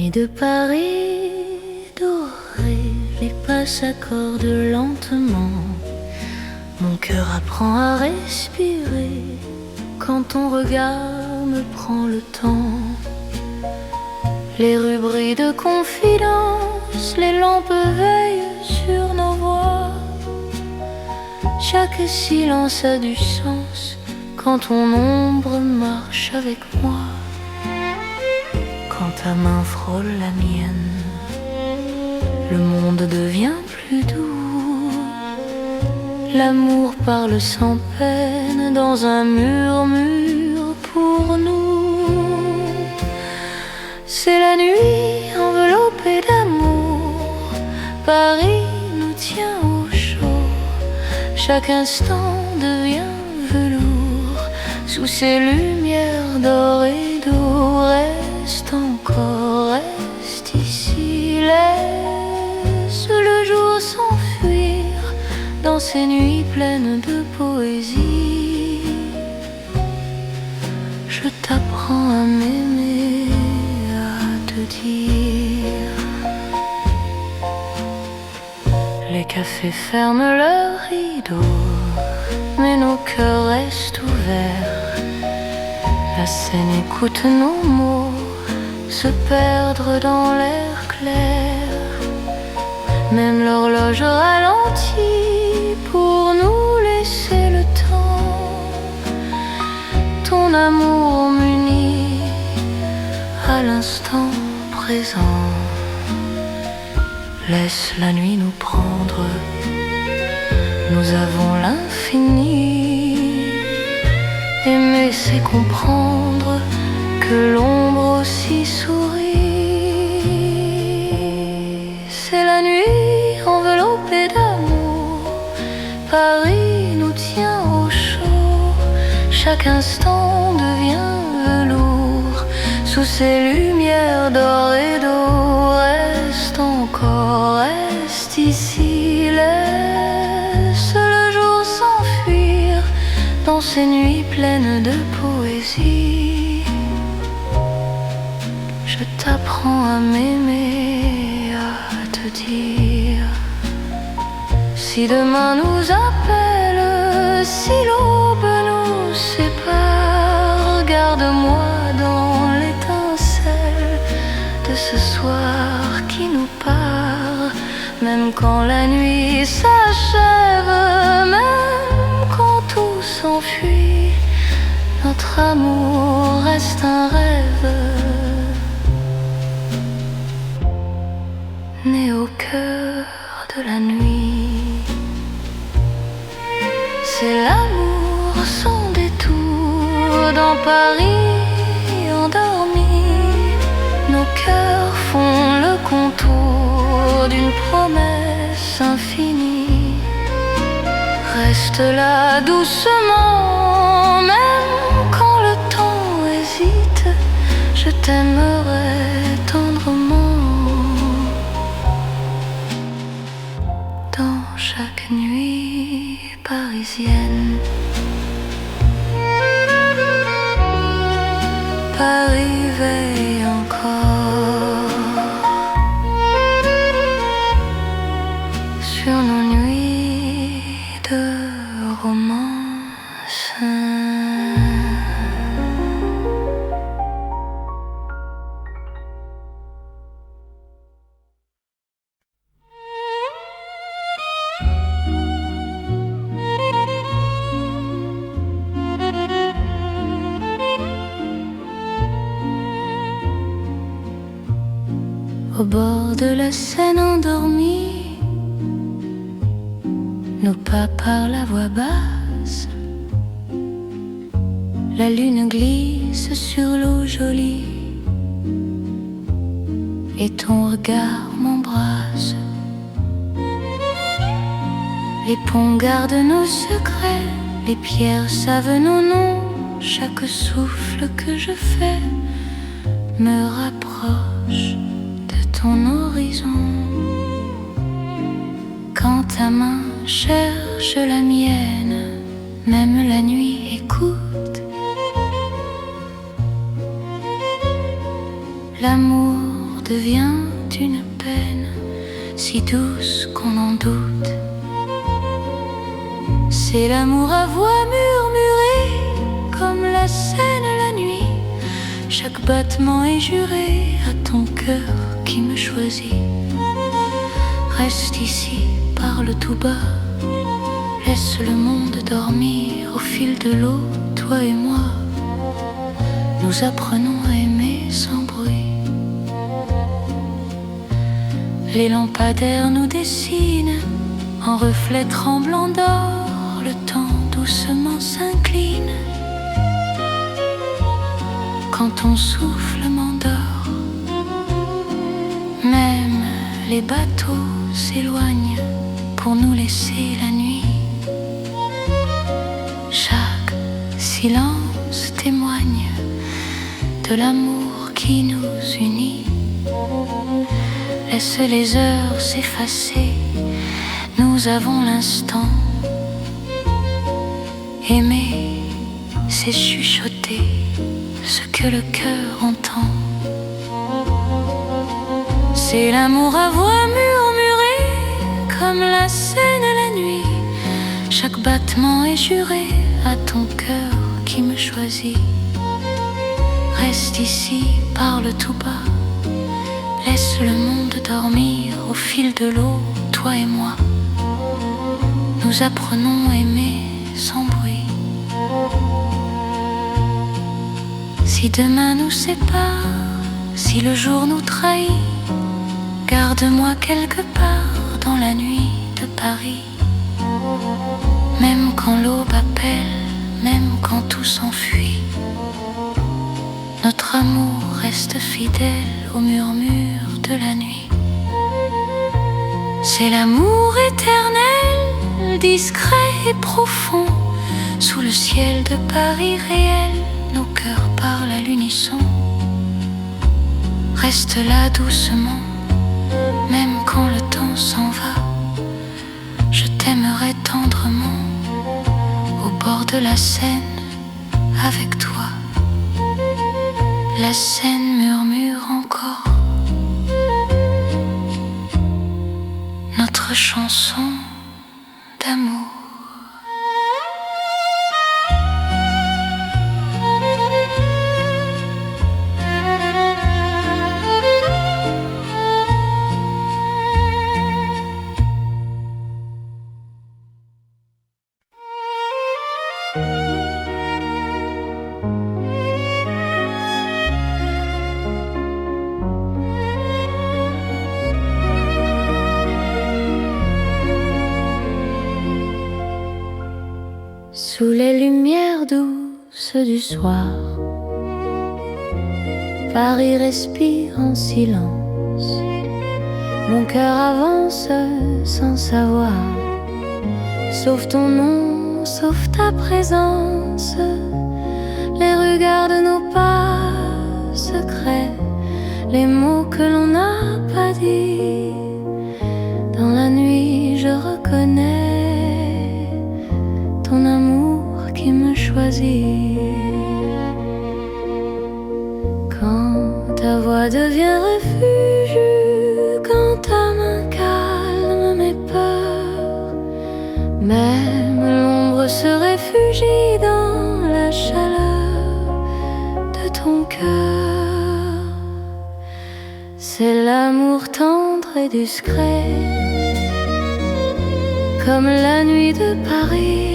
nuit de Paris dorée, les pas s'accordent lentement. Mon cœur apprend à respirer quand ton regard me prend le temps. Les rues brillent de confidence, les lampes veillent sur nos voix. Chaque silence a du sens quand ton ombre marche avec moi. Quand ta main frôle la mienne, le monde devient plus doux. L'amour parle sans peine dans un murmure pour nous. C'est la nuit enveloppée d'amour, Paris nous tient au chaud. Chaque instant devient velours sous ces lumières d'or et d'eau. Reste encore, reste ici, laisse le jour s'enfuir dans ces nuits pleines de poésie. Je t'apprends à m'aimer, à te dire. Les cafés ferment leurs rideaux, mais nos cœurs restent ouverts. La scène écoute nos mots se perdre dans l'air clair. Même l'horloge ralentit pour nous laisser le temps. Ton amour m'unit à l'instant présent. Laisse la nuit nous prendre, nous avons l'infini. Aimer c'est comprendre que l'ombre aussi sourit. C'est la nuit enveloppée d'amour, Paris nous tient au chaud. Chaque instant devient velours sous ces lumières d'or et d'eau. Reste encore, reste ici, laisse le jour s'enfuir dans ces nuits pleines de poésie. Je t'apprends à m'aimer, à te dire. Si demain nous appelle, si l'aube nous sépare, garde-moi dans l'étincelle de ce soir qui nous part. Même quand la nuit s'achève, même quand tout s'enfuit, notre amour reste un rêve né au cœur de la nuit. C'est l'amour sans détour dans Paris endormi. Nos cœurs font le contour d'une promesse infinie. Reste là doucement, même quand le temps hésite. Je t'aimerai tendrement. Dans chaque nuit parisienne, Paris veille encore sur nos nuits de romance. Au bord de la Seine endormie, nos pas parlent à voix basse. La lune glisse sur l'eau jolie et ton regard m'embrasse. Les ponts gardent nos secrets, les pierres savent nos noms. Chaque souffle que je fais me rapproche de ton horizon. Quand ta main cherche la mienne, même la nuit écoute. L'amour devient une peine si douce qu'on en doute. C'est l'amour à voix murmurée comme la Seine la nuit. Chaque battement est juré à ton cœur qui me choisit. Reste ici, parle tout bas, laisse le monde dormir au fil de l'eau, toi et moi. Nous apprenons à aimer sans bruit. Les lampadaires nous dessinent en reflets tremblants d'or. Le temps doucement s'incline quand ton souffle m'endort. Même les bateaux s'éloignent pour nous laisser la nuit. Chaque silence témoigne de l'amour qui nous unit. Laisse les heures s'effacer, nous avons l'instant. Aimer, c'est chuchoter ce que le cœur entend. C'est l'amour à voix murmurée comme la Seine la nuit. Chaque battement est juré à ton cœur qui me choisit. Reste ici, parle tout bas, laisse le monde dormir au fil de l'eau, toi et moi. Nous apprenons à aimer sans bruit. Si demain nous sépare, si le jour nous trahit, garde-moi quelque part dans la nuit de Paris. Même quand l'aube appelle, même quand tout s'enfuit, notre amour reste fidèle au murmure de la nuit. C'est l'amour éternel, discret et profond. Sous le ciel de Paris réel, nos cœurs parlent à l'unisson. Reste là doucement, même quand le temps s'en va. Je t'aimerai tendrement au bord de la Seine avec toi. La Seine murmure encore notre chanson d'amour. Sous les lumières douces du soir, Paris respire en silence. Mon cœur avance sans savoir, sauf ton nom, sauf ta présence. Les regards de nos pas secrets, les mots que l'on n'a pas dit. Dans la nuit je reconnais ton amour qui me choisit. Quand ta voix devient refuge, quand ta main calme mes peurs, même l'ombre se réfugie dans la chaleur de ton cœur. C'est l'amour tendre et discret, comme la nuit de Paris.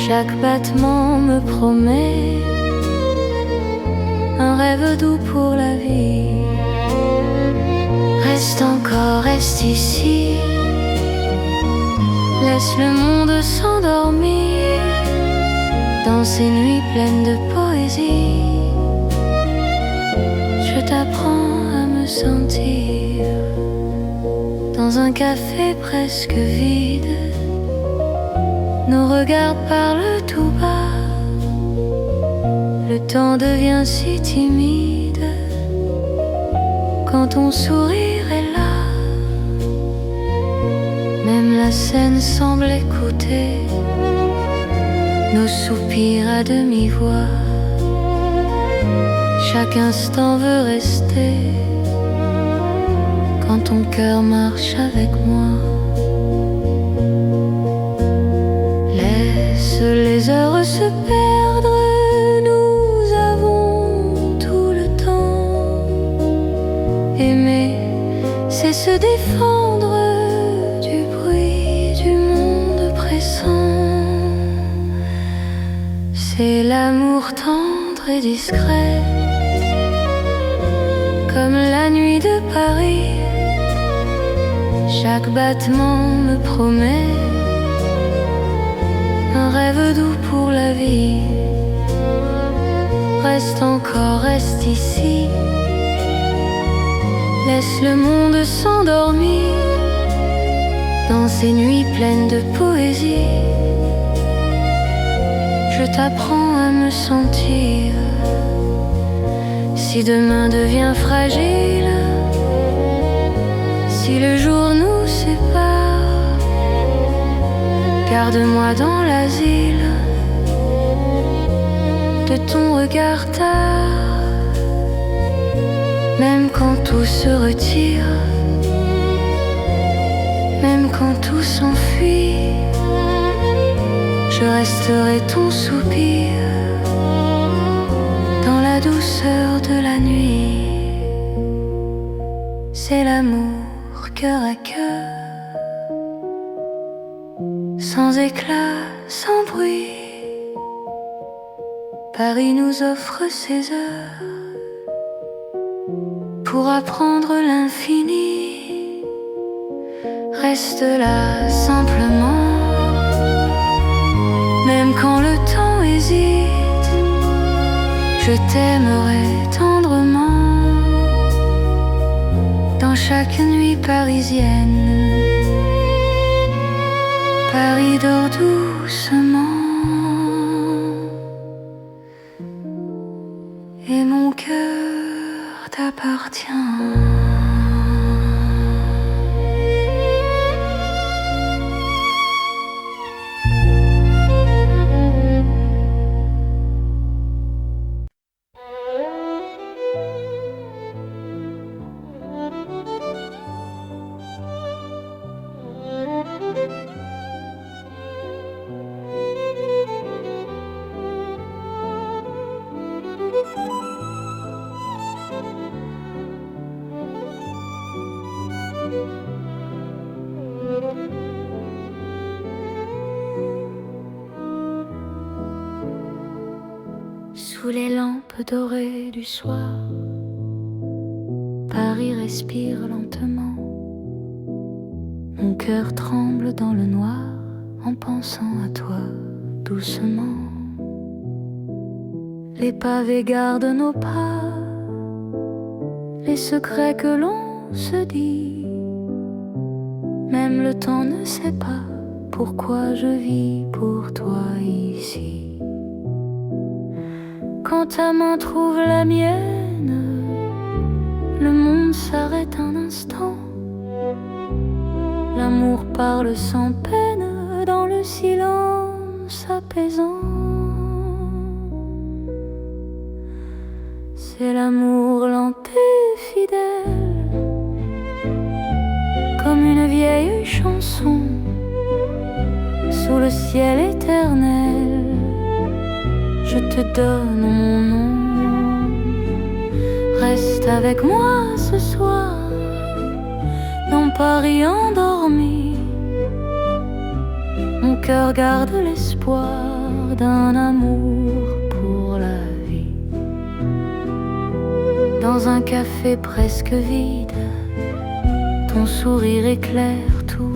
Chaque battement me promet un rêve doux pour la vie. Reste encore, reste ici, laisse le monde s'endormir dans ces nuits pleines de poésie. Je t'apprends à me sentir dans un café presque vide. Nos regards parlent tout bas, le temps devient si timide quand ton sourire est là. Même la Seine semble écouter nos soupirs à demi-voix. chaque instant veut rester quand ton cœur marche avec moi. Laisse les heures se perdre, nous avons tout le temps. Aimer, c'est se défendre du bruit du monde pressant. C'est l'amour tendre et discret, comme la nuit de Paris. Chaque battement me promet un rêve doux pour la vie. Reste encore, reste ici. Laisse le monde s'endormir dans ces nuits pleines de poésie. Je t'apprends à me sentir. Si demain devient fragile, si le jour nous sépare, garde-moi dans l'asile de ton regard tard. Même quand tout se retire, même quand tout s'enfuit, je resterai ton soupir dans la douceur de la nuit. C'est l'amour cœur à cœur, sans éclat, sans bruit. Paris nous offre ses heures pour apprendre l'infini. Reste là simplement, même quand le temps hésite, je t'aimerai tendrement. Dans chaque nuit parisienne, Paris dort doucement et mon cœur t'appartient. Sous les lampes dorées du soir, Paris respire lentement. Mon cœur tremble dans le noir en pensant à toi doucement. Les pavés gardent nos pas, les secrets que l'on se dit. Même le temps ne sait pas pourquoi je vis pour toi ici. Quand ta main trouve la mienne, le monde s'arrête un instant. L'amour parle sans peine dans le silence apaisant. C'est l'amour lent et fidèle, comme une vieille chanson sous le ciel éternel. Je te donne mon nom. Reste avec moi ce soir dans Paris endormi. Mon cœur garde l'espoir d'un amour pour la vie. Dans un café presque vide, ton sourire éclaire tout.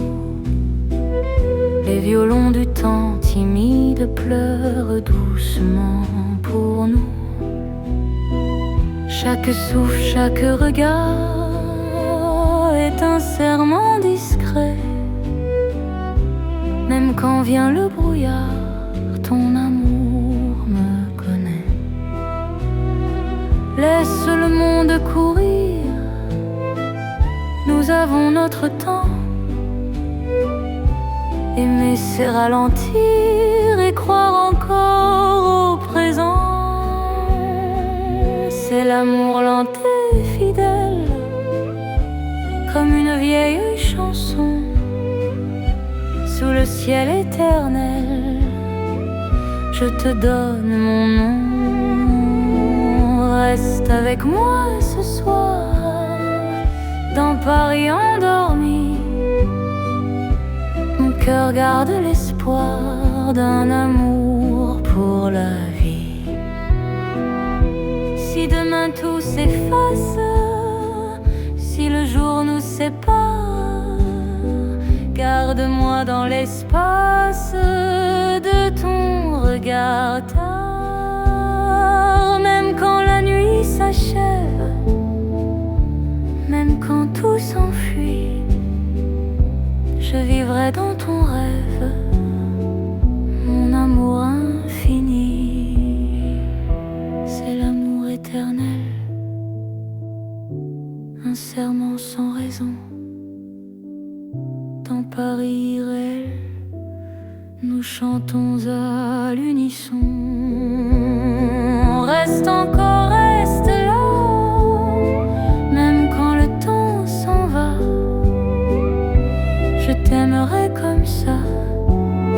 Les violons du temps timide pleurent doucement pour nous. Chaque souffle, chaque regard est un serment discret. Même quand vient le brouillard, ton amour me connaît. Laisse le monde courir, nous avons notre temps. Aimer c'est ralentir et croire encore au présent. C'est l'amour lent et fidèle, comme une vieille chanson sous le ciel éternel. Je te donne mon nom, reste avec moi ce soir dans Paris endormi. Mon cœur garde l'espoir d'un amour pour la vie. Si demain tout s'efface, si le jour nous sépare, garde-moi dans l'espace de ton regard tard. Même quand la nuit s'achève, même quand tout s'enfuit, je vivrai dans ton rêve, mon amour infini. C'est l'amour éternel, un serment sans raison. Dans Paris irréel, nous chantons à l'unisson. Reste encore, reste là, même quand le temps s'en va. Je t'aimerai comme ça,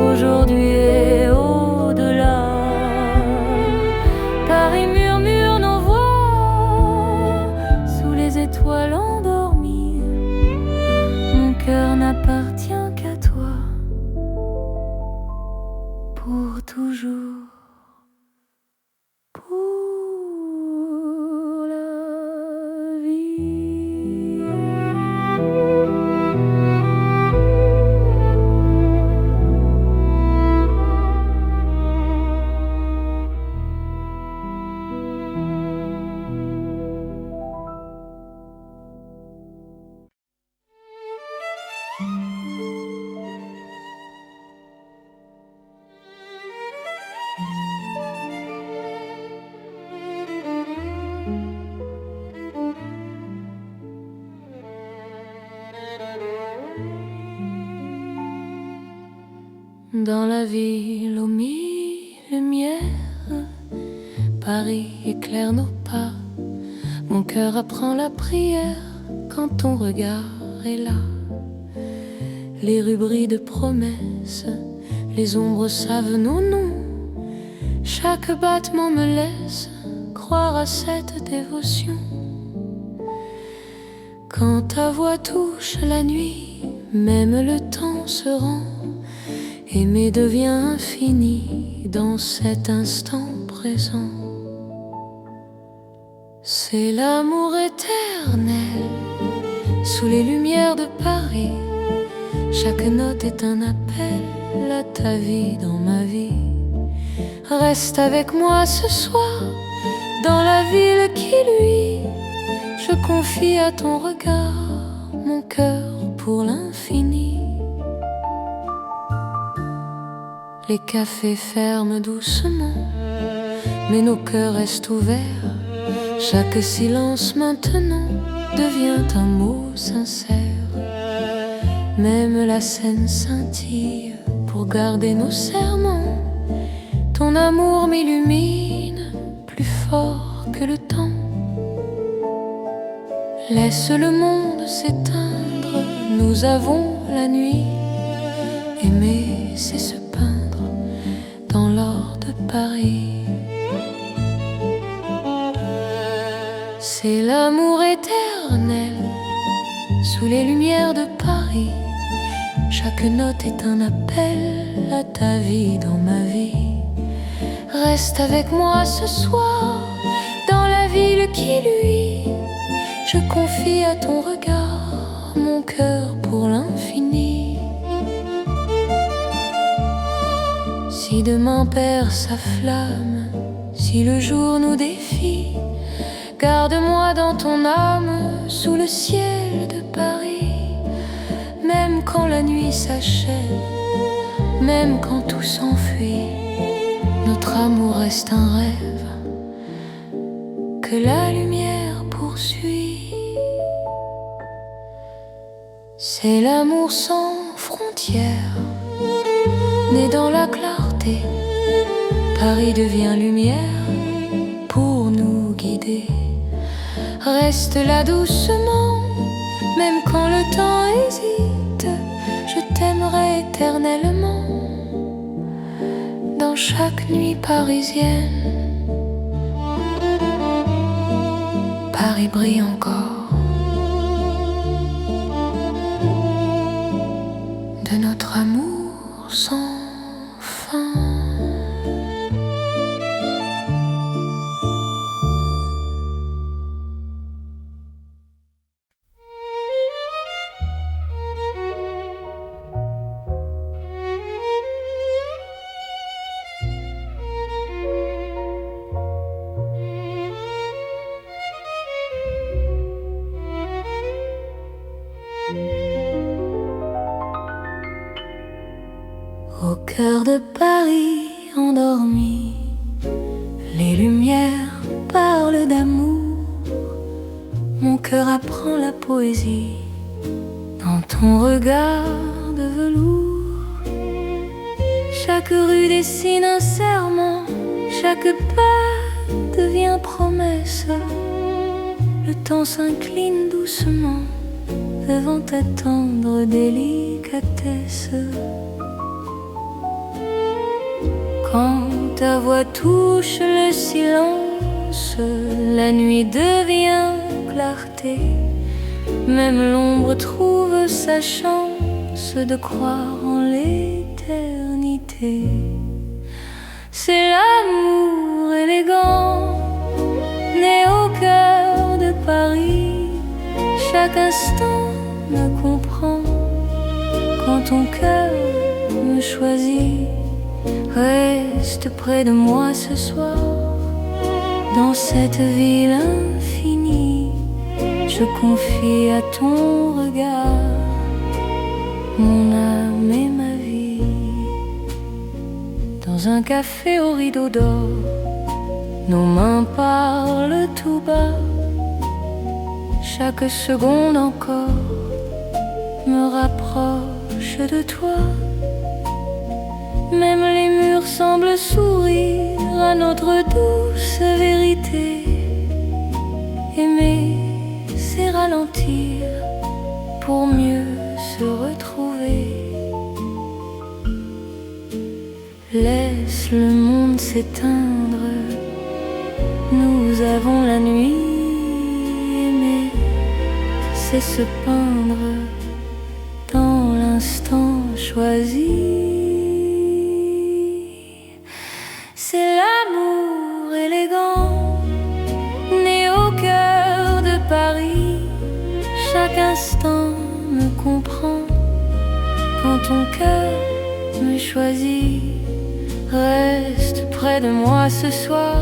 aujourd'hui et au-delà. Paris murmure nos voix sous les étoiles endormies. Mon cœur n'appartient qu'à toi, pour toujours, pour la vie. Dans la ville aux mille lumières, Paris éclaire nos pas. Mon cœur apprend la prière quand ton regard est là. Les rues brillent de promesses, les ombres savent nos noms. Chaque battement me laisse croire à cette dévotion. Quand ta voix touche la nuit, même le temps se rend. Aimer devient infini dans cet instant présent. C'est l'amour éternel sous les lumières de Paris. Chaque note est un appel à ta vie dans ma vie. Reste avec moi ce soir dans la ville qui luit. Je confie à ton regard mon cœur pour l'infini. Les cafés ferment doucement, mais nos cœurs restent ouverts. Chaque silence maintenant devient un mot sincère. Même la scène scintille pour garder nos serments. Ton amour m'illumine plus fort que le temps. Laisse le monde s'éteindre, nous avons la nuit. Aimer, c'est se peindre dans l'or de Paris. C'est l'amour éternel sous les lumières de Paris. Chaque note est un appel à ta vie dans ma vie. Reste avec moi ce soir dans la ville qui luit. Je confie à ton regard mon cœur pour l'infini. Si demain perd sa flamme, si le jour nous défie, garde-moi dans ton âme sous le ciel de Paris. Même quand la nuit s'achève, même quand tout s'enfuit, notre amour reste un rêve que la lumière poursuit. C'est l'amour sans frontières, né dans la clarté. Paris devient lumière pour nous guider. Reste là doucement, même quand le temps hésite. Je t'aimerai éternellement, dans chaque nuit parisienne. Paris brille encore de notre amour sans fin. Au cœur de Paris endormi, les lumières parlent d'amour. Mon cœur apprend la poésie dans ton regard de velours. Chaque rue dessine un serment, chaque pas devient promesse. Le temps s'incline doucement devant ta tendre délicatesse. Quand ta voix touche le silence, la nuit devient clarté. Même l'ombre trouve sa chance de croire en l'éternité. C'est l'amour élégant, né au cœur de Paris. Chaque instant me comprend quand ton cœur me choisit. Reste près de moi ce soir, dans cette ville infinie. Je confie à ton regard mon âme et ma vie. Dans un café au rideau d'or, nos mains parlent tout bas. Chaque seconde encore me rapproche de toi. Même les murs semblent sourire à notre douce vérité. Aimer, c'est ralentir pour mieux se retrouver. Laisse le monde s'éteindre, nous avons la nuit. Aimer, c'est se peindre dans l'instant choisi. C'est l'amour élégant, né au cœur de Paris. Chaque instant me comprend quand ton cœur me choisit. Reste près de moi ce soir,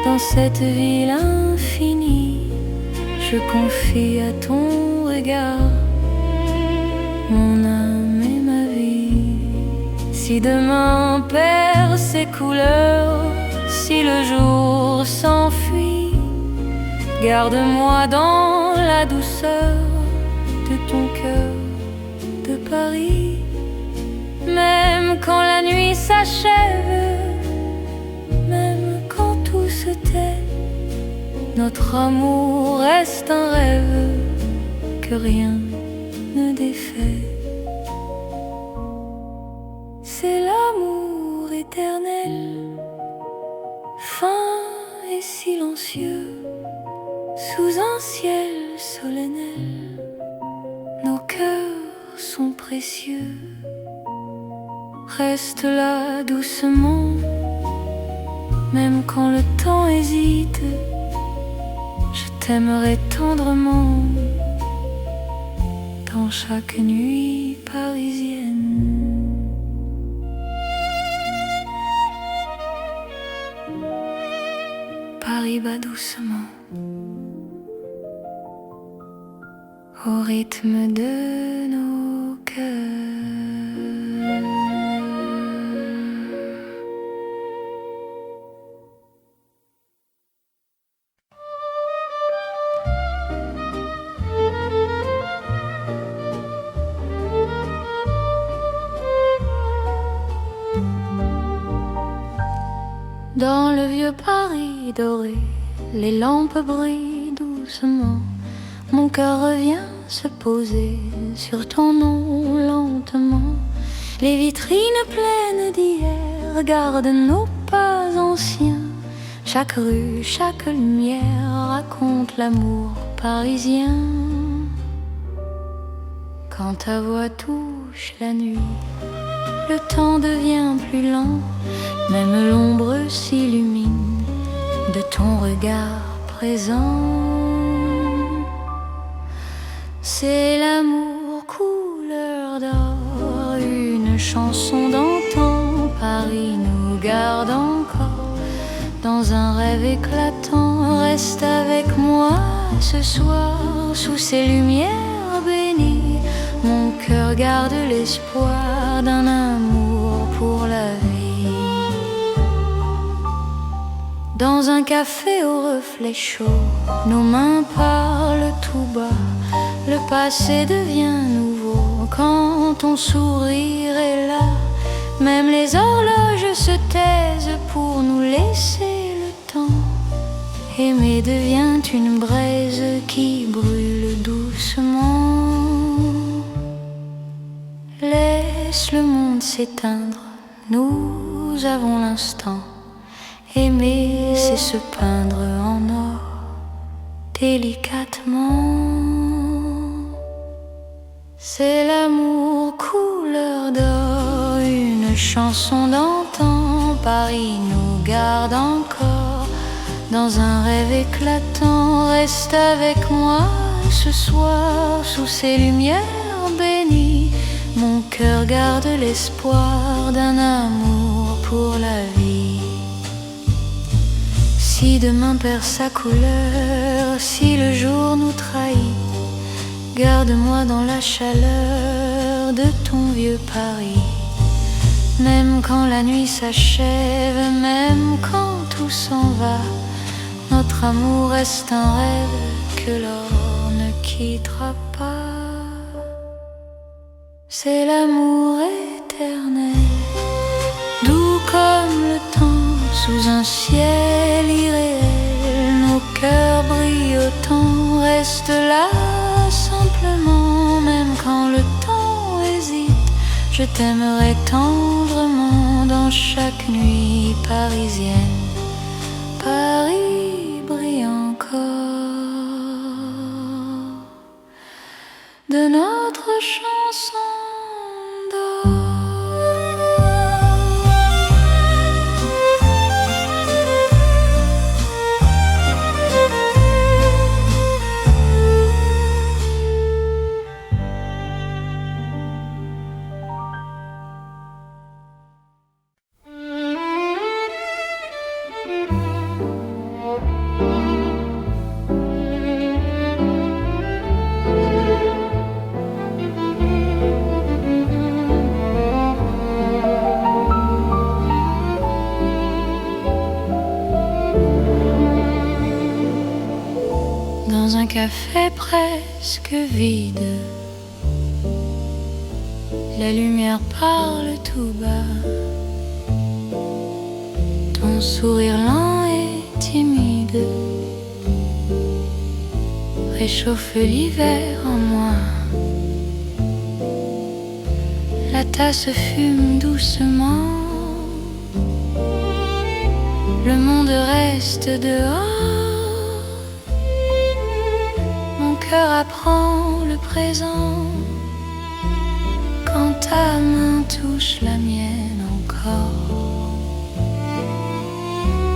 dans cette ville infinie. Je confie à ton regard mon âme et ma vie. Si demain perd ses couleurs, si le jour s'enfuit, garde-moi dans la douceur de ton cœur de Paris. Même quand la nuit s'achève, même quand tout se tait, notre amour reste un rêve que rien ne défait. C'est l'amour éternel, fin et silencieux, sous un ciel solennel. Nos cœurs sont précieux. Reste là doucement, même quand le temps hésite. Je t'aimerai tendrement dans chaque nuit parisienne. Paris bat doucement au rythme de nos cœurs. Dans le vieux Paris doré, les lampes brillent doucement. Mon cœur revient se poser sur ton nom lentement. Les vitrines pleines d'hier gardent nos pas anciens. Chaque rue, chaque lumière raconte l'amour parisien. Quand ta voix touche la nuit, le temps devient plus lent. Même l'ombre s'illumine de ton regard présent. C'est l'amour couleur d'or, une chanson d'antan. Paris nous garde encore dans un rêve éclatant. Reste avec moi ce soir sous ces lumières bénies. Mon cœur garde l'espoir d'un amour pour la vie. Dans un café au reflet chaud, nos mains parlent tout bas. Le passé devient nouveau quand ton sourire est là. Même les horloges se taisent pour nous laisser le temps. Aimer devient une braise qui brûle doucement. Laisse le monde s'éteindre, nous avons l'instant. Aimer, c'est se peindre en or, délicatement. C'est l'amour couleur d'or, une chanson d'antan. Paris nous garde encore dans un rêve éclatant. Reste avec moi ce soir sous ces lumières bénies. Mon cœur garde l'espoir d'un amour pour la vie. Si demain perd sa couleur, si le jour nous trahit, garde-moi dans la chaleur de ton vieux Paris. Même quand la nuit s'achève, même quand tout s'en va, notre amour reste un rêve que l'or ne quittera pas. C'est l'amour éternel, doux comme le temps, sous un ciel irréel. Nos cœurs brillent autant, reste là simplement. Même quand le temps hésite, je t'aimerai tendrement. Dans chaque nuit parisienne, Paris brille encore de notre chanson d'or. Dans un café presque vide, la lumière parle tout bas. Ton sourire lent et timide réchauffe l'hiver en moi. La tasse fume doucement, le monde reste dehors. Mon cœur apprend le présent quand ta main touche la mienne encore.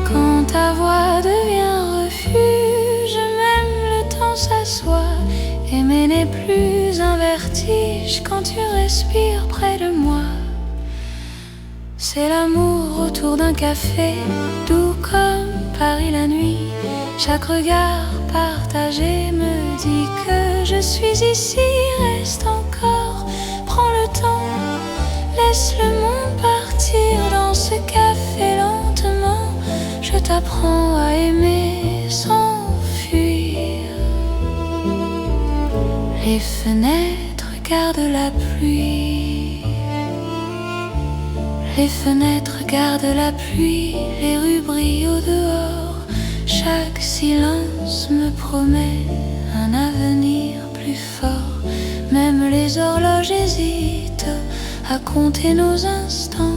Quand ta voix devient refuge, même le temps s'assoit. Aimer n'est plus un vertige quand tu respires près de moi. C'est l'amour autour d'un café, doux comme Paris la nuit. Chaque regard partagé me dit que je suis ici. Reste encore, prends le temps, laisse le monde partir dans ce café lentement. Je t'apprends à aimer sans fuir. Les fenêtres gardent la pluie. Les fenêtres gardent la pluie. Les rues brillent au dehors. chaque silence me promet un avenir plus fort. Même les horloges hésitent à compter nos instants.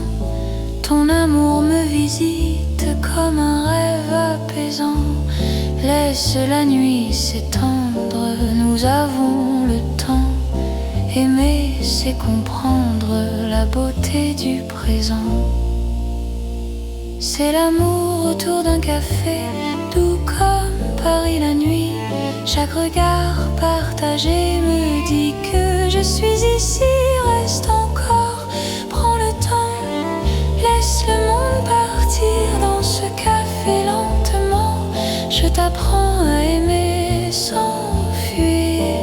Ton amour me visite comme un rêve apaisant. Laisse la nuit s'étendre, nous avons le temps. Aimer, c'est comprendre la beauté du présent. C'est l'amour autour d'un café, doux comme Paris la nuit. Chaque regard partagé me dit que je suis ici. Reste encore, prends le temps, laisse le monde partir dans ce café lentement. Je t'apprends à aimer sans fuir.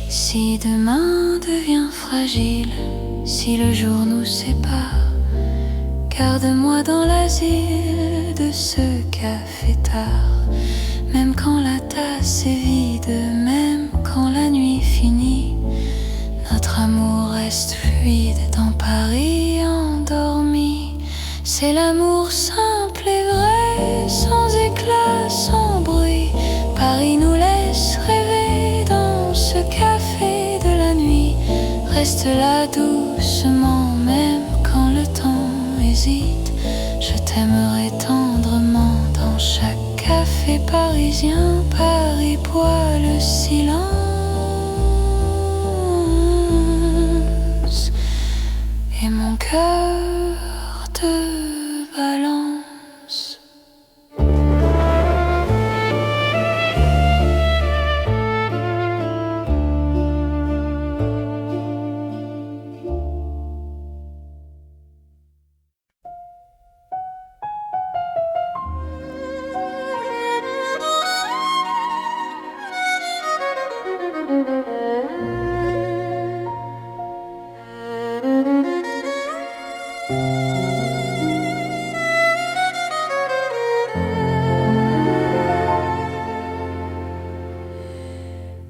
Si demain devient fragile, si le jour nous sépare, garde-moi dans l'asile de ce café tard. Même quand la tasse est vide, même quand la nuit finit, notre amour reste fluide dans Paris endormi. C'est l'amour simple et vrai, sans éclat, sans bruit. Paris nous laisse rêver dans ce café de la nuit. Reste là doucement, même quand le temps hésite. Je t'aimerai tendrement dans chaque café parisien. Paris boit le silence et mon cœur te balance.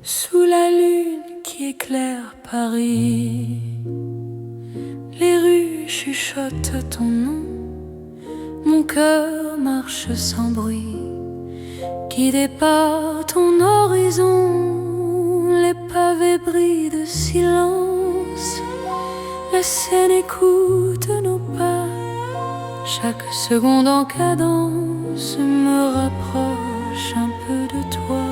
Sous la lune qui éclaire Paris, les rues chuchotent ton nom. Mon cœur marche sans bruit, guidé par ton horizon. Les pavés brillent de silence, la Seine écoute nos pas. Chaque seconde en cadence me rapproche un peu de toi.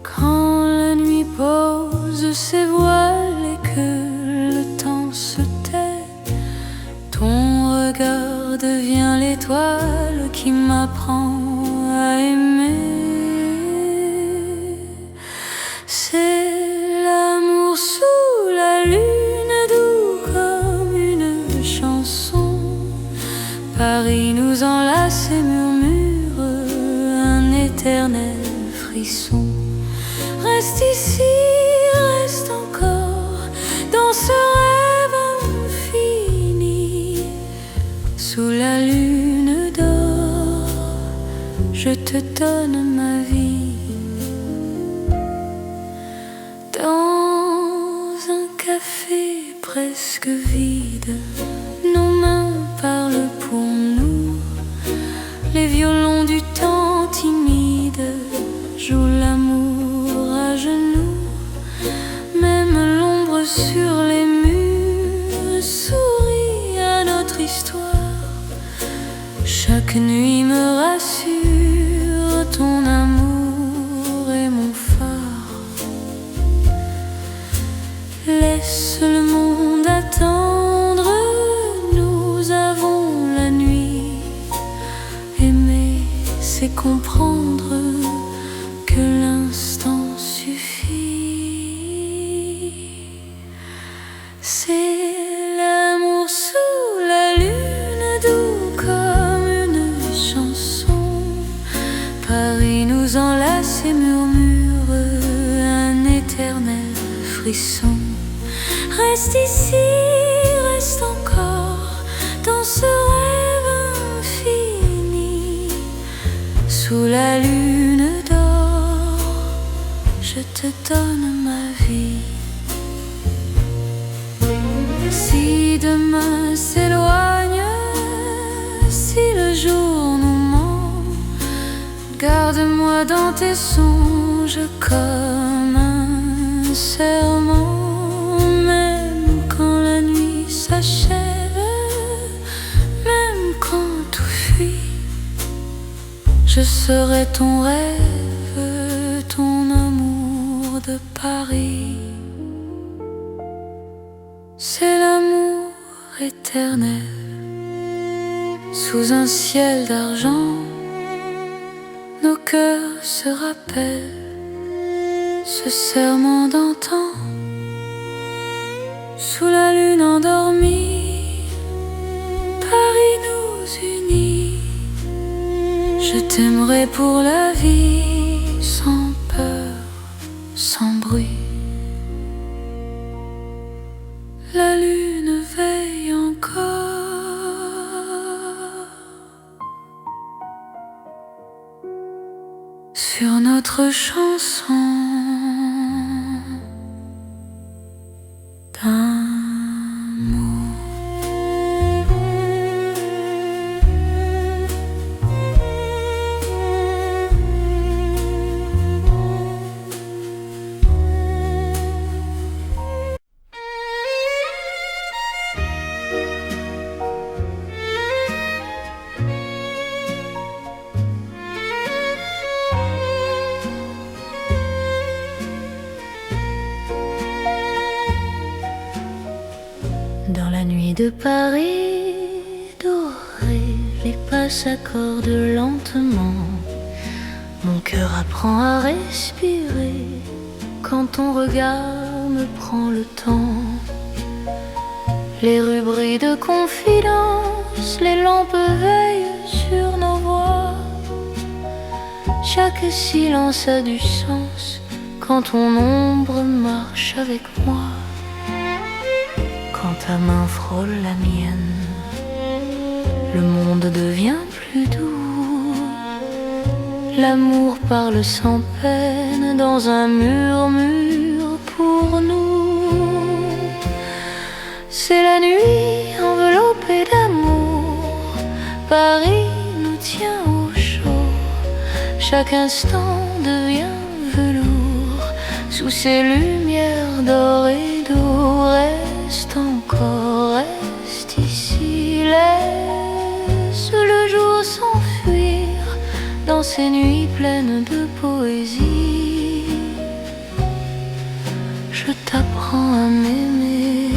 Quand la nuit pose ses voiles et que le temps se tait, ton regard devient l'étoile qui m'apprend à aimer. C'est l'amour sous la lune, doux comme une chanson. Paris nous enlace et murmure un éternel frisson. Reste ici, reste encore dans ce rêve infini. Sous la lune d'or, je te donne ma vie. Dans un café presque vide, nos mains parlent pour nous. Les violons du temps timide jouent l'amour à genoux. Même l'ombre sur les murs sourit à notre histoire. Chaque nuit me rassure, ton amour est mon phare. Laisse le monde attendre, nous avons la nuit. Aimer, c'est comprendre que l'instant suffit. C'est l'amour sous la lune, doux comme une chanson. Paris nous enlace et murmure un éternel frisson. Reste ici, reste encore dans ce rêve infini. Sous la lune d'or, je te donne ma vie. Si demain moi dans tes songes comme un serment, même quand la nuit s'achève, même quand tout fuit, je serai ton rêve, ton amour de Paris. C'est l'amour éternel sous un ciel d'argent. Nos cœurs se rappellent ce serment d'antan. Sous la lune endormie, Paris nous unit. Je t'aimerai pour la vie, sans peur, sans bruit. La lune veille encore sur notre chanson d'amour. Dans la nuit de Paris dorée, les pas s'accordent lentement. Mon cœur apprend à respirer quand ton regard me prend le temps. Les rues brillent de confidence, les lampes veillent sur nos voix. Chaque silence a du sens quand ton ombre marche avec moi. Quand ta main frôle la mienne, le monde devient plus doux. L'amour parle sans peine dans un murmure pour nous. C'est la nuit enveloppée d'amour, Paris nous tient au chaud. Chaque instant devient velours sous ces lumières d'or et d'eau. Reste encore, reste ici, laisse le jour s'enfuir dans ces nuits pleines de poésie. Je t'apprends à m'aimer,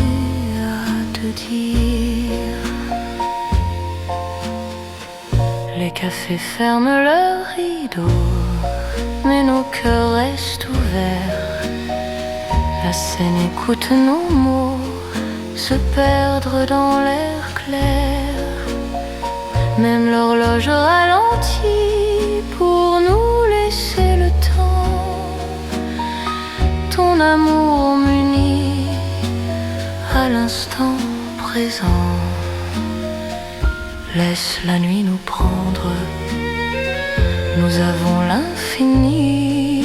à te dire. Les cafés ferment leurs rideaux, mais nos cœurs restent ouverts. La scène écoute nos mots se perdre dans l'air clair. Même l'horloge ralentit pour nous laisser le temps. Ton amour m'unit à l'instant présent. Laisse la nuit nous prendre, nous avons l'infini.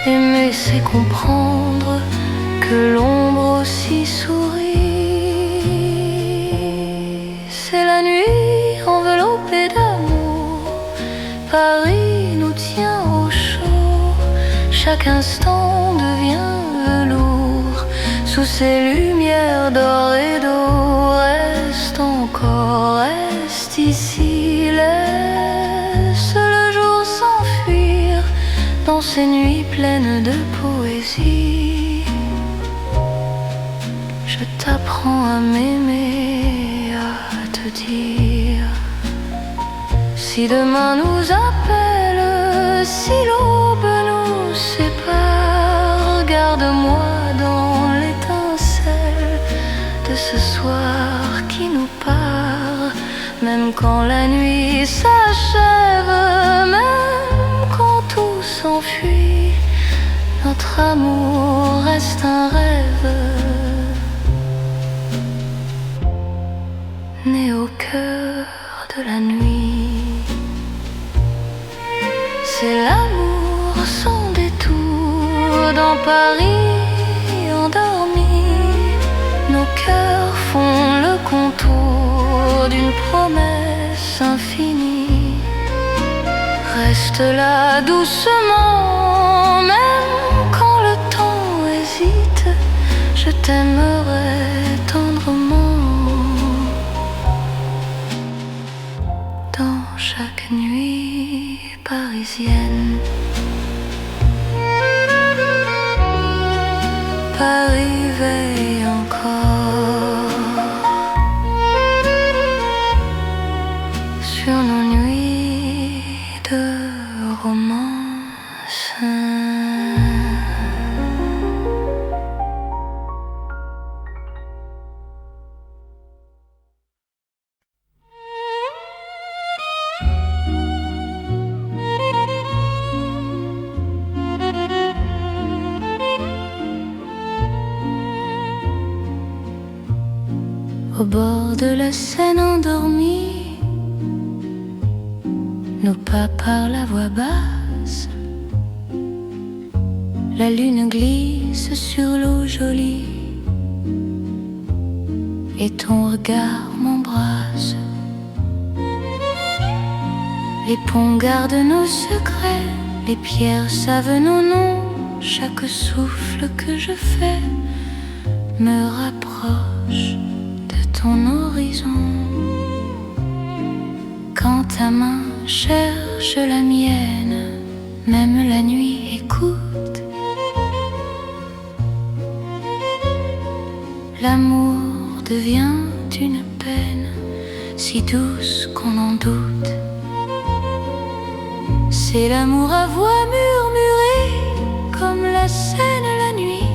Aimer c'est comprendre que l'ombre aussi sourit. C'est la nuit enveloppée d'amour, Paris nous tient au chaud. Chaque instant devient velours sous ces lumières d'or et d'eau. Reste encore, reste ici, laisse le jour s'enfuir dans ces nuits pleines de poésie. Je t'apprends à m'aimer, à te dire. Si demain nous appelle, si l'aube nous sépare, garde-moi dans l'étincelle de ce soir qui nous part. Même quand la nuit s'achève, même quand tout s'enfuit, notre amour reste un rêve né au cœur de la nuit. C'est l'amour sans détour dans Paris endormi. Nos cœurs font le contour d'une promesse infinie. Reste Reste là doucement, même quand le temps hésite, je t'aimerai tendrement. Dans chaque nuit parisienne, Paris veille encore sur nos nuits de romance. Au bord de la Seine endormie, nos pas parlent à voix basse. La lune glisse sur l'eau jolie et ton regard m'embrasse. Les ponts gardent nos secrets, les pierres savent nos noms. Chaque souffle que je fais me rapproche de ton horizon. Quand ta main cherche la mienne, même la nuit écoute. L'amour devient une peine si douce qu'on en doute. C'est l'amour à voix murmurée, comme la Seine la nuit.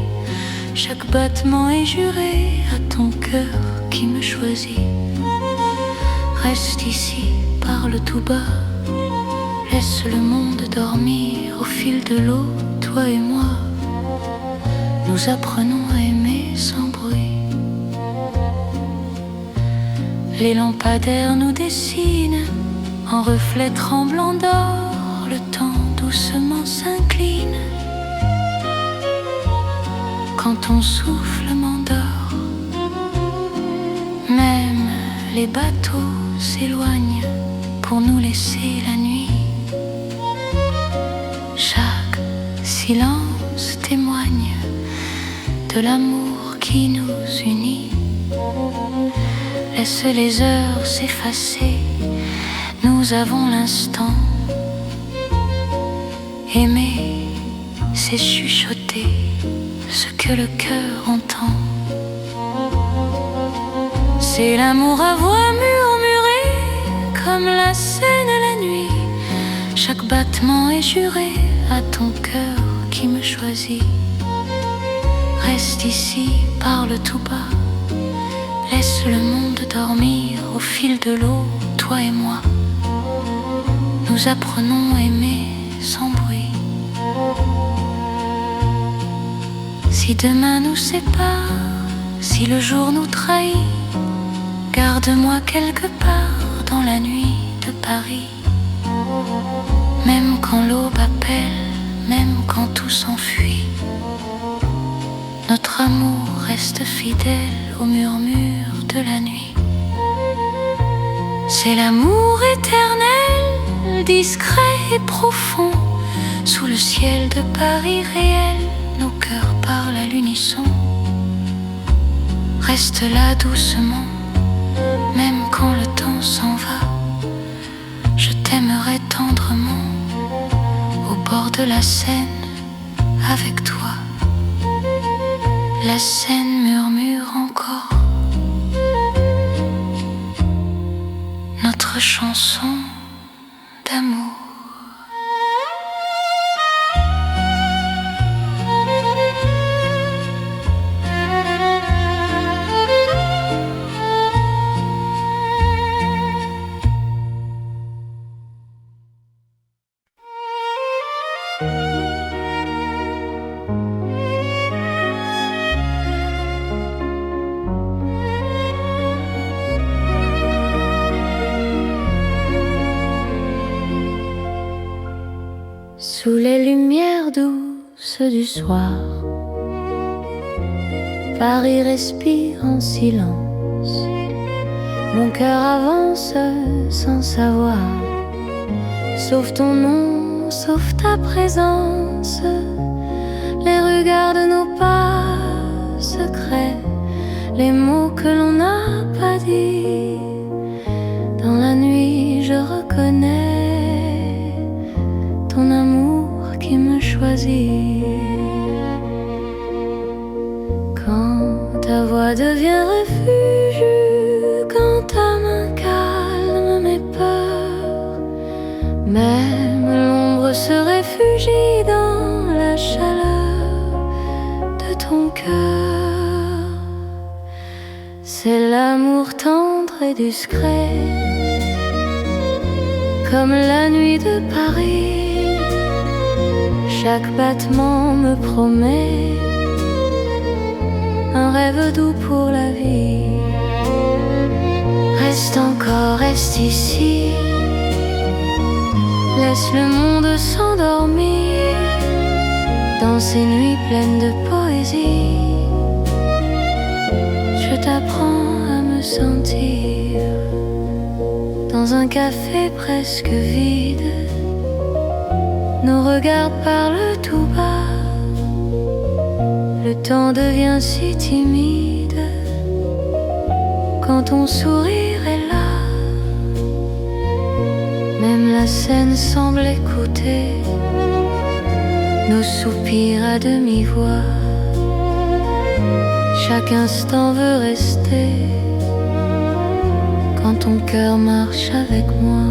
Chaque battement est juré à ton cœur qui me choisit. Reste ici, parle tout bas, laisse le monde dormir. Au fil de l'eau, toi et moi, nous apprenons à aimer sans bruit. Les lampadaires nous dessinent en reflets tremblants d'or. Le temps doucement s'incline quand ton souffle m'endort. Même les bateaux s'éloignent pour nous laisser la nuit. Chaque silence témoigne de l'amour qui nous unit. Laisse les heures s'effacer, nous avons l'instant. Aimer, c'est chuchoter ce que le cœur entend. C'est l'amour à voix murmurée, comme la Seine la nuit. Chaque battement est juré à ton cœur qui me choisit. Reste ici, parle tout bas, laisse le monde dormir. Au fil de l'eau, toi et moi, nous apprenons à aimer sans bruit. Si demain nous sépare, si le jour nous trahit, garde-moi quelque part dans la nuit de Paris. Même quand l'aube appelle, même quand tout s'enfuit, notre amour reste fidèle au murmure de la nuit. C'est l'amour éternel, discret et profond. Sous le ciel de Paris réel, nos cœurs parlent à l'unisson. Reste là doucement, même quand le temps s'en va. Je t'aimerai tendrement, au bord de la Seine, avec toi. La Seine murmure encore notre chanson d'amour. Sous les lumières douces du soir, Paris respire en silence. Mon cœur avance sans savoir, sauf ton nom sauf ta présence, les regards de nos pas secrets, les mots que l'on n'a pas dit. Dans la nuit je reconnais ton amour qui me choisit. Quand ta voix devient refuge, quand ta main calme mes peurs, même l'ombre se réfugie dans la chaleur de ton cœur. C'est l'amour tendre et discret, comme la nuit de Paris. Chaque battement me promet un rêve doux pour la vie. Reste encore, reste ici, laisse le monde s'endormir dans ces nuits pleines de poésie. Je t'apprends à me sentir dans un café presque vide. Nos regards parlent tout bas, le temps devient si timide quand ton sourire est là. Même la scène semble écouter nos soupirs à demi-voix. Chaque instant veut rester quand ton cœur marche avec moi.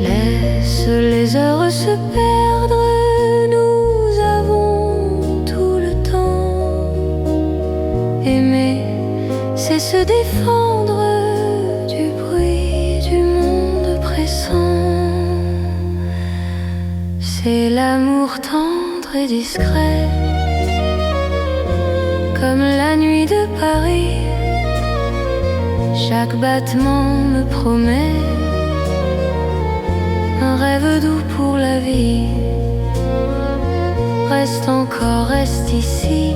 Laisse les heures se perdre, nous avons tout le temps. Aimer, c'est se défendre du bruit du monde pressant. C'est l'amour tendre et discret, comme la nuit de Paris. Chaque battement me promet un rêve doux pour la vie. Reste encore, reste ici,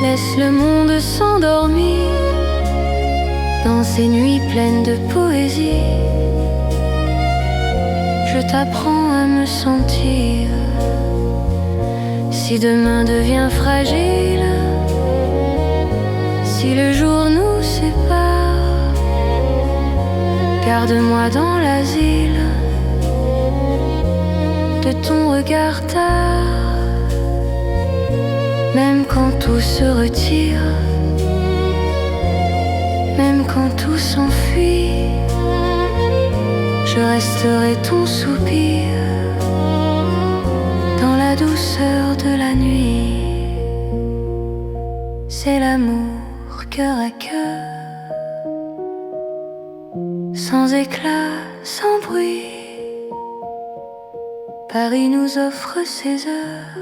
laisse le monde s'endormir dans ces nuits pleines de poésie. Je t'apprends à me sentir. Si demain devient fragile, si le jour nous sépare, garde-moi dans l'asile de ton regard tard. Même quand tout se retire, même quand tout s'enfuit, je resterai ton soupir dans la douceur de la nuit. C'est l'amour cœur à cœur, sans éclat, sans bruit. Paris nous offre ses heures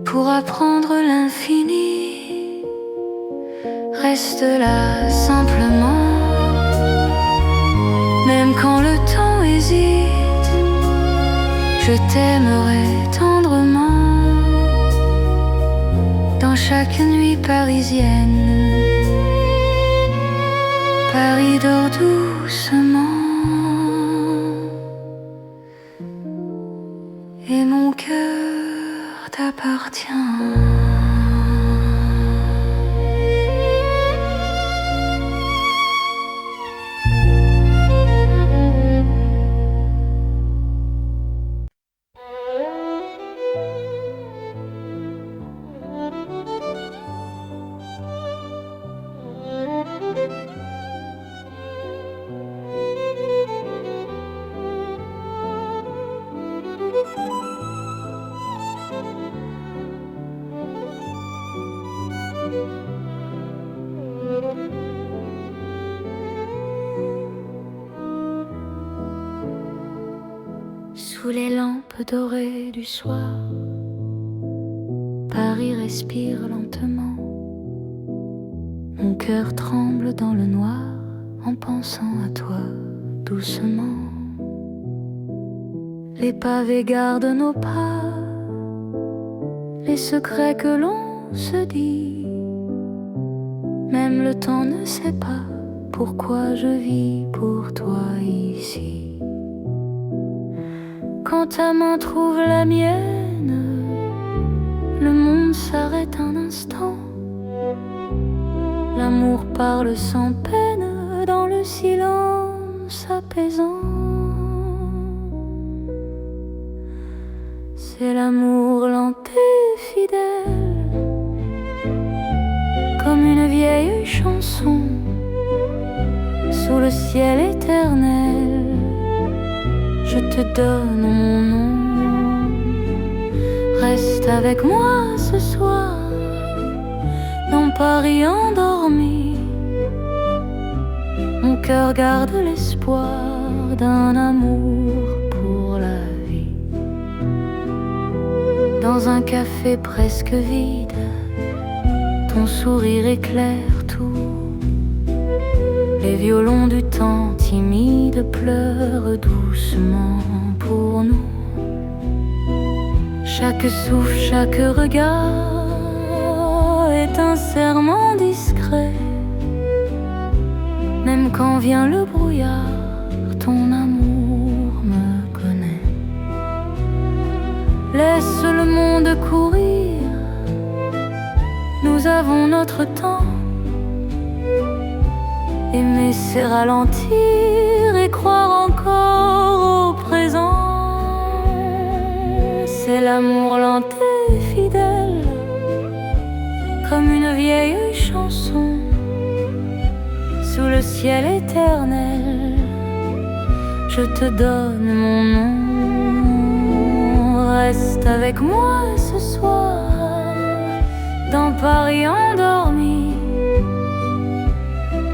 pour apprendre l'infini. Reste là simplement, même quand le temps hésite, je t'aimerai tendrement dans chaque nuit parisienne. Paris dort doucement et mon cœur t'appartient. Sous les lampes dorées du soir, Paris respire lentement. Mon cœur tremble dans le noir en pensant à toi doucement. Les pavés gardent nos pas, les secrets que l'on se dit. Même le temps ne sait pas pourquoi je vis pour toi ici. Quand ta main trouve la mienne, le monde s'arrête un instant. L'amour parle sans peine dans le silence apaisant. C'est l'amour lent et fidèle, comme une vieille chanson sous le ciel éternel. Je te donne mon nom. Reste avec moi ce soir dans Paris endormi. Mon cœur garde l'espoir d'un amour pour la vie. Dans un café presque vide, ton sourire éclaire tout. Les violons du temps timide pleurent doucement pour nous. Chaque souffle, chaque regard est un serment discret. Même quand vient le brouillard, ton amour me connaît. Laisse le monde courir, nous avons notre temps. Aimer c'est ralentir et croire encore au présent. C'est l'amour lent et fidèle, comme une vieille chanson sous le ciel éternel. Je te donne mon nom. Reste avec moi ce soir dans Paris endormi.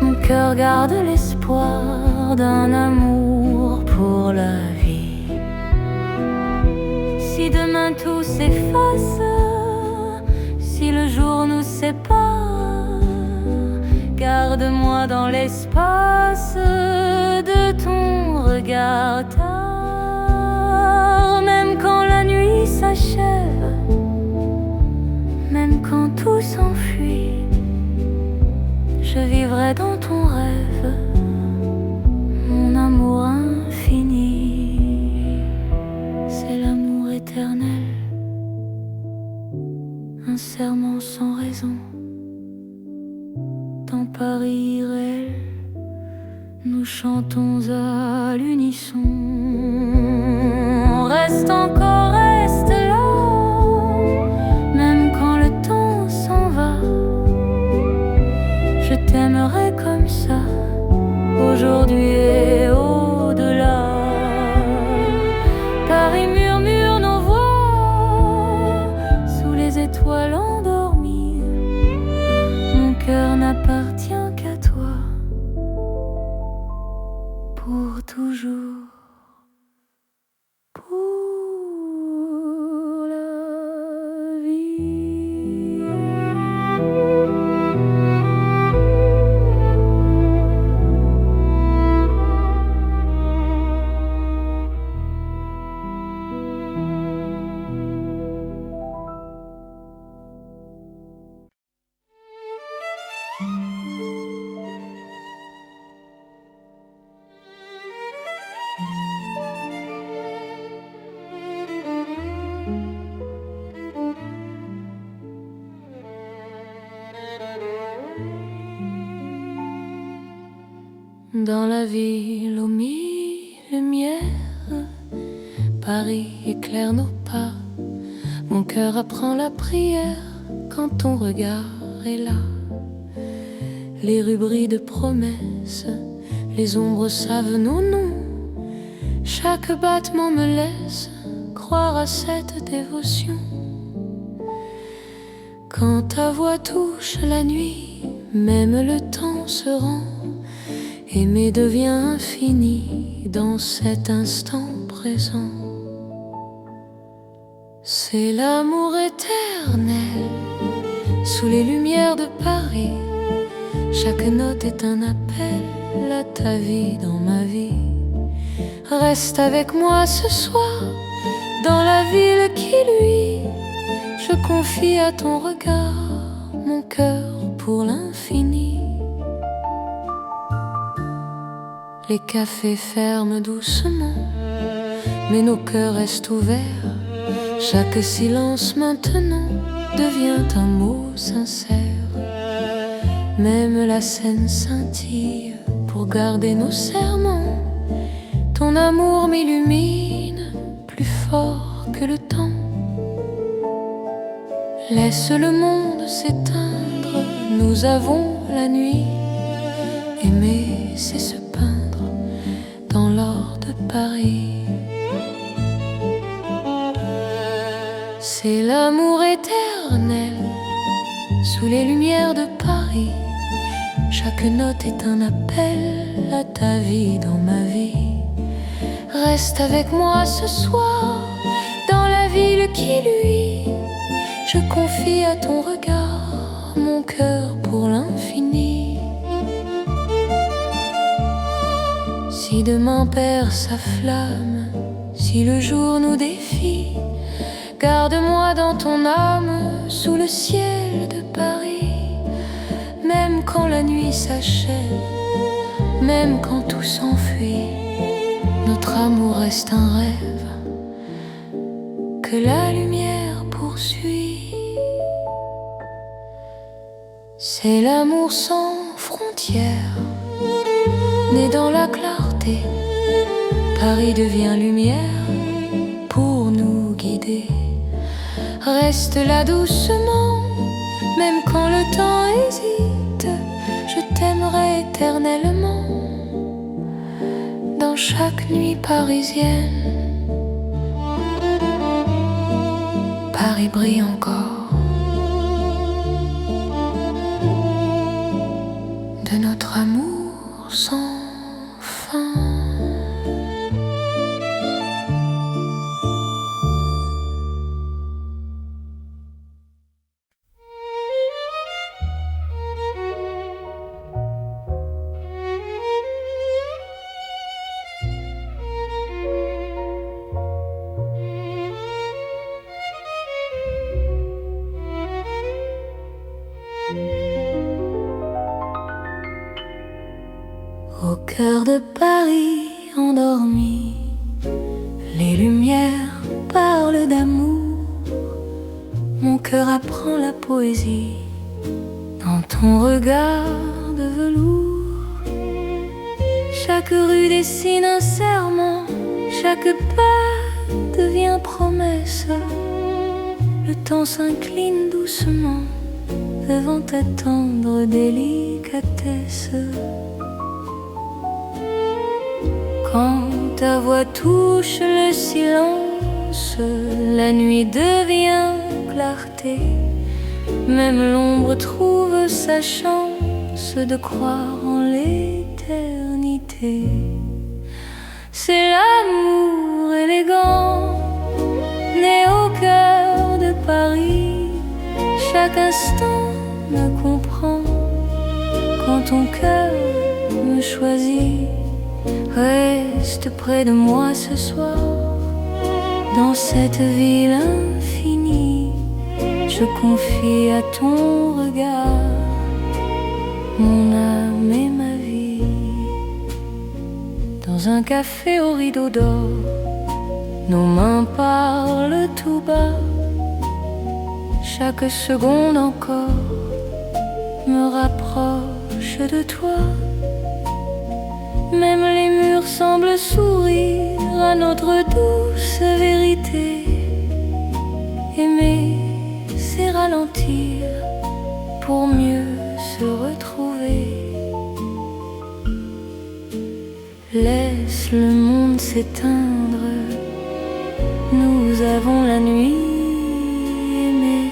Mon cœur garde l'espoir d'un amour pour la vie. Si demain tout s'efface, si le jour nous sépare, garde-moi dans l'espace de ton regard tard. Même quand la nuit s'achève, même quand tout s'enfuit, je vivrai dans ton rêve, mon amour infini. C'est l'amour éternel, un serment sans raison. Dans Paris irréel, nous chantons à l'unisson. Reste encore, reste là, même quand le temps s'en va. Je t'aimerai comme ça, aujourd'hui et au-delà. Paris murmure nos voix sous les étoiles endormies. Mon cœur n'appartient qu'à toi pour toujours. Pour la vie. Dans la ville aux mille lumières, Paris éclaire nos pas. Mon cœur apprend la prière quand ton regard est là. Les rues brillent de promesses, les ombres savent nos noms. Chaque battement me laisse croire à cette dévotion. Quand ta voix touche la nuit, même le temps se rend. Aimer devient infini dans cet instant présent. C'est l'amour éternel sous les lumières de Paris. Chaque note est un appel à ta vie dans ma vie. Reste avec moi ce soir dans la ville qui luit. Je confie à ton regard mon cœur pour l'infini. Les cafés ferment doucement, mais nos cœurs restent ouverts. Chaque silence maintenant devient un mot sincère. Même la scène scintille pour garder nos serments. Ton amour m'illumine plus fort que le temps. Laisse le monde s'éteindre, nous avons la nuit. Aimer, c'est se peindre dans l'or de Paris. C'est l'amour éternel sous les lumières de Paris. Chaque note est un appel à ta vie dans ma vie. Reste avec moi ce soir dans la ville qui luit. Je confie à ton regard mon cœur pour l'infini. Si demain perd sa flamme, si le jour nous défie, garde-moi dans ton âme sous le ciel de Paris. Même quand la nuit s'achève, même quand tout s'enfuit, notre amour reste un rêve que la lumière poursuit. C'est l'amour sans frontières, né dans la clarté. Paris devient lumière pour nous guider. Reste là doucement, même quand le temps hésite. Je t'aimerai éternellement dans chaque nuit parisienne. Paris brille encore de notre amour sans fin. Au cœur de Paris endormi, les lumières parlent d'amour. Mon cœur apprend la poésie dans ton regard de velours. Chaque rue dessine un serment, chaque pas devient promesse. Le temps s'incline doucement devant ta tendre délicatesse. Quand ta voix touche le silence, la nuit devient clarté. Même l'ombre trouve sa chance de croire en l'éternité. C'est l'amour élégant, né au cœur de Paris. Chaque instant me comprend quand ton cœur me choisit. Reste près de moi ce soir, dans cette ville infinie. Je confie à ton regard mon âme et ma vie. Dans un café au rideau d'or, nos mains parlent tout bas. Chaque seconde encore me rapproche de toi. Même les murs semblent sourire à notre douce vérité. Aimer, c'est ralentir pour mieux se retrouver. Laisse le monde s'éteindre, nous avons la nuit. Aimer,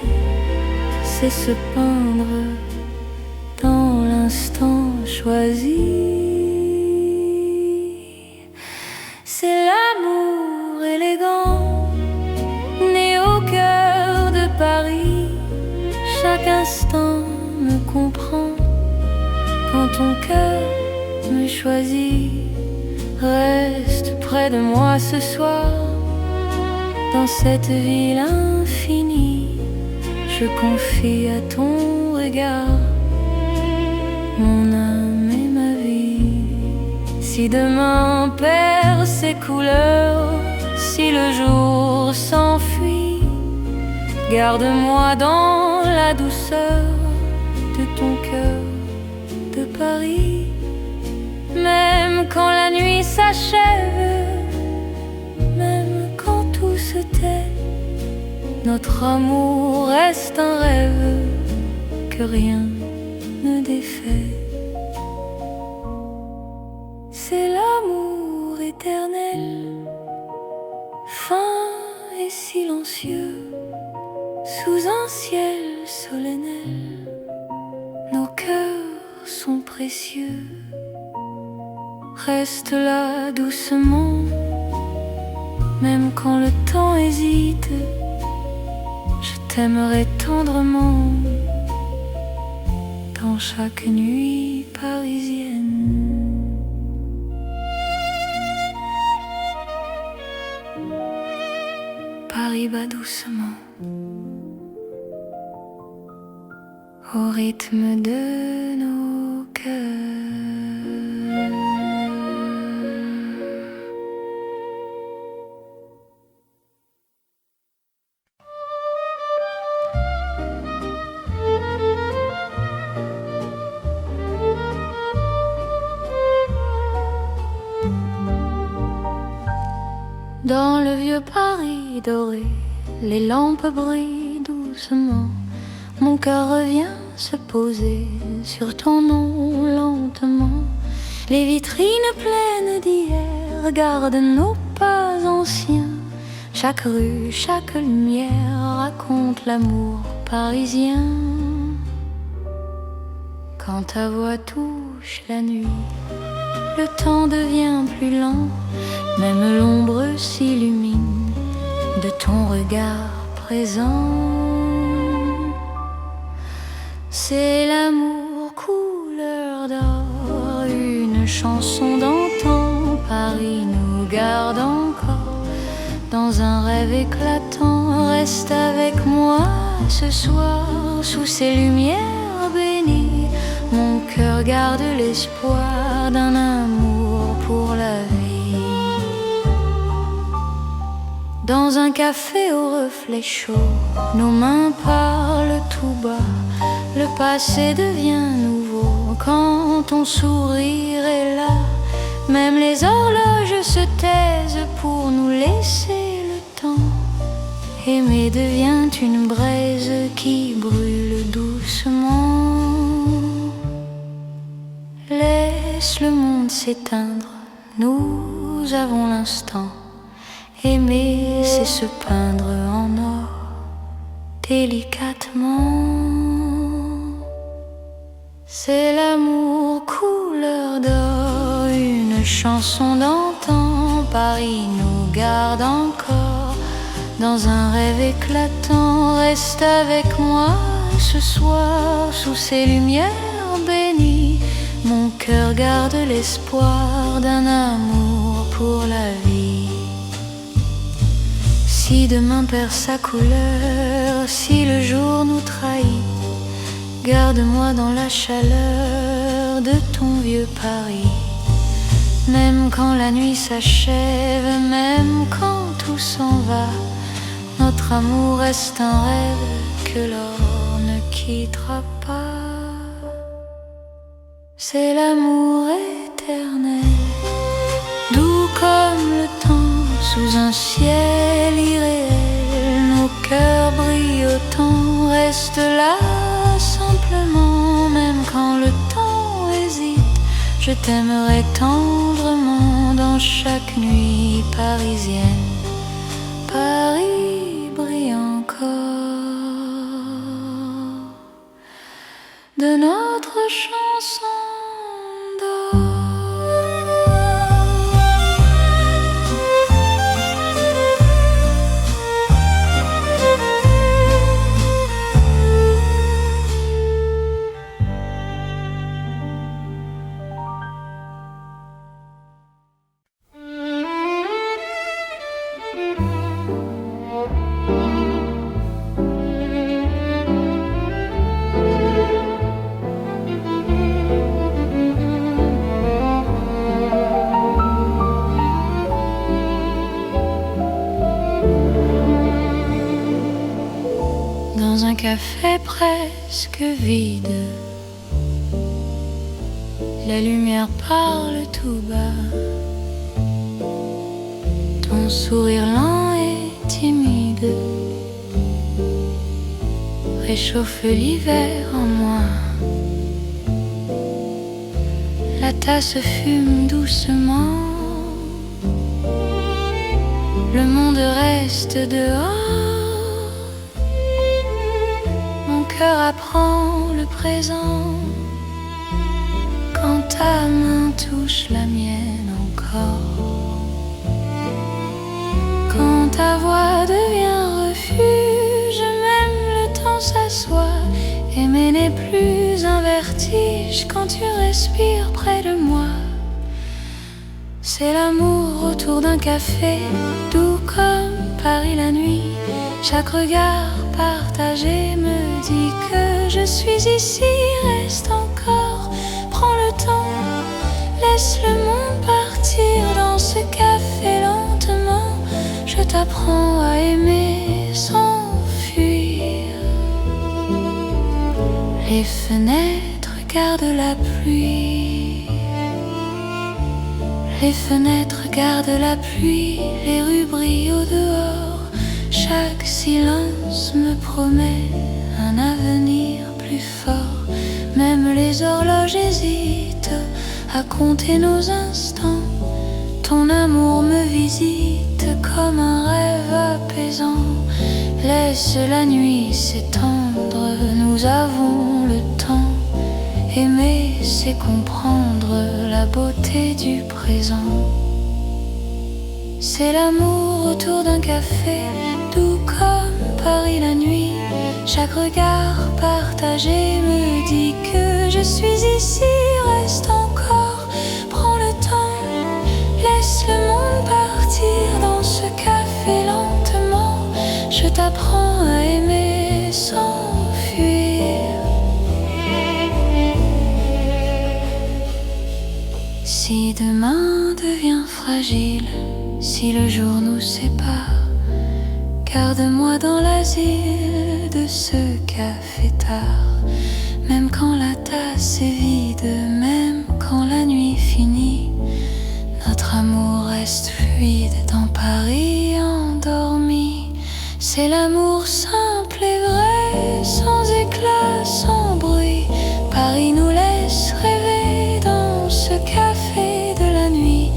c'est se peindre dans l'instant choisi. C'est l'amour élégant, né au cœur de Paris. Chaque instant me comprend quand ton cœur me choisit. Reste près de moi ce soir, dans cette ville infinie. Je confie à ton regard mon âme et ma vie. Si Si demain perd ses couleurs, si le jour s'enfuit, garde-moi dans la douceur de ton cœur de Paris. Même quand la nuit s'achève, même quand tout se tait, notre amour reste un rêve que rien ne défait. C'est l'amour éternel, fin et silencieux, sous un ciel solennel, nos cœurs sont précieux. Reste là doucement, même quand le temps hésite, je t'aimerai tendrement dans chaque nuit parisienne. Paris bat doucement au rythme de nos cœurs. Dans le vieux Paris doré, les lampes brillent doucement. Mon cœur revient se poser sur ton nom lentement. Les vitrines pleines d'hier gardent nos pas anciens. Chaque rue, chaque lumière raconte l'amour parisien. Quand ta voix touche la nuit, le temps devient plus lent. Même l'ombre s'illumine de ton regard présent. C'est l'amour couleur d'or, une chanson d'antan. Paris nous garde encore dans un rêve éclatant. Reste avec moi ce soir sous ces lumières bénies. Mon cœur garde l'espoir d'un amour pour la vie. Dans un café au reflet chaud, nos mains parlent tout bas. Le passé devient nouveau quand ton sourire est là. Même les horloges se taisent pour nous laisser le temps. Aimer devient une braise qui brûle doucement. Laisse le monde s'éteindre, nous avons l'instant. Aimer, c'est se peindre en or, délicatement. C'est l'amour couleur d'or, une chanson d'antan. Paris nous garde encore dans un rêve éclatant. Reste avec moi ce soir sous ces lumières bénies. Mon cœur garde l'espoir d'un amour pour la vie. Si demain perd sa couleur, si le jour nous trahit, garde-moi dans la chaleur de ton vieux Paris. Même quand la nuit s'achève, même quand tout s'en va, notre amour reste un rêve que l'or ne quittera pas. C'est l'amour éternel, doux comme le temps, sous un ciel irréel. Nos cœurs brillent autant, reste là simplement. Même quand le temps hésite, je t'aimerai tendrement dans chaque nuit parisienne. Paris brille encore de notre chanson d'or. presque vide. La lumière parle tout bas. Ton sourire lent et timide réchauffe l'hiver en moi. La tasse fume doucement. Le monde reste dehors. Mon cœur apprend le présent quand ta main touche la mienne encore. Quand ta voix devient refuge, même le temps s'assoit. Aimer n'est plus un vertige quand tu respires près de moi. C'est l'amour autour d'un café, doux comme Paris la nuit. Chaque regard partagé me dit que je suis ici. Reste encore, prends le temps, laisse le monde partir dans ce café lentement. Je t'apprends à aimer sans fuir. Les fenêtres gardent la pluie. Les fenêtres gardent la pluie. Les rues brillent au dehors. Chaque silence me promet un avenir plus fort. Même les horloges hésitent à compter nos instants. Ton amour me visite comme un rêve apaisant. Laisse la nuit s'étendre, nous avons le temps. Aimer, c'est comprendre la beauté du présent. C'est l'amour autour d'un café, doux comme Paris la nuit. Chaque regard partagé me dit que je suis ici. Reste encore, prends le temps, laisse le monde partir dans ce café lentement. Je t'apprends à aimer sans fuir. Si demain devient fragile, si le jour nous sépare, garde-moi dans l'asile de ce café tard. Même quand la tasse est vide, même quand la nuit finit, notre amour reste fluide dans Paris endormi. C'est l'amour simple et vrai, sans éclat, sans bruit. Paris nous laisse rêver dans ce café de la nuit.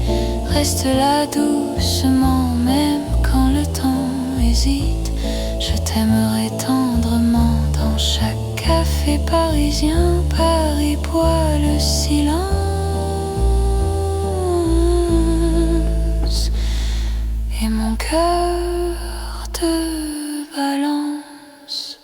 Reste là doucement, même quand le temps hésite. Je t'aimerai tendrement dans chaque café parisien. Paris boit le silence et mon cœur te balance.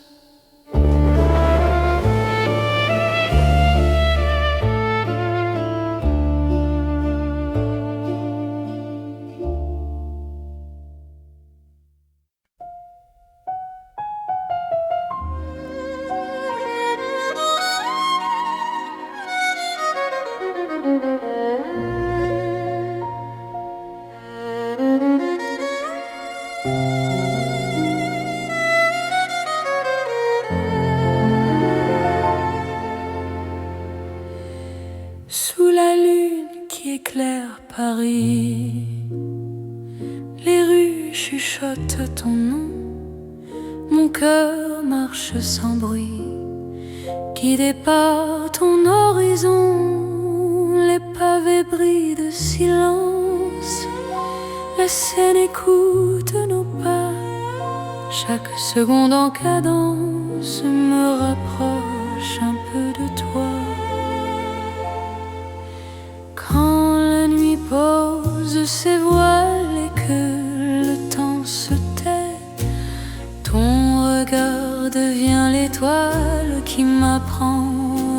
Sous la lune qui éclaire Paris, les rues chuchotent ton nom. Mon cœur marche sans bruit, guidé par ton horizon. Les pavés brillent de silence, la Seine écoute nos pas. Chaque seconde en cadence me rapproche un peu de toi. Quand la nuit pose ses voiles et que le temps se tait, ton regard devient l'étoile qui m'apprend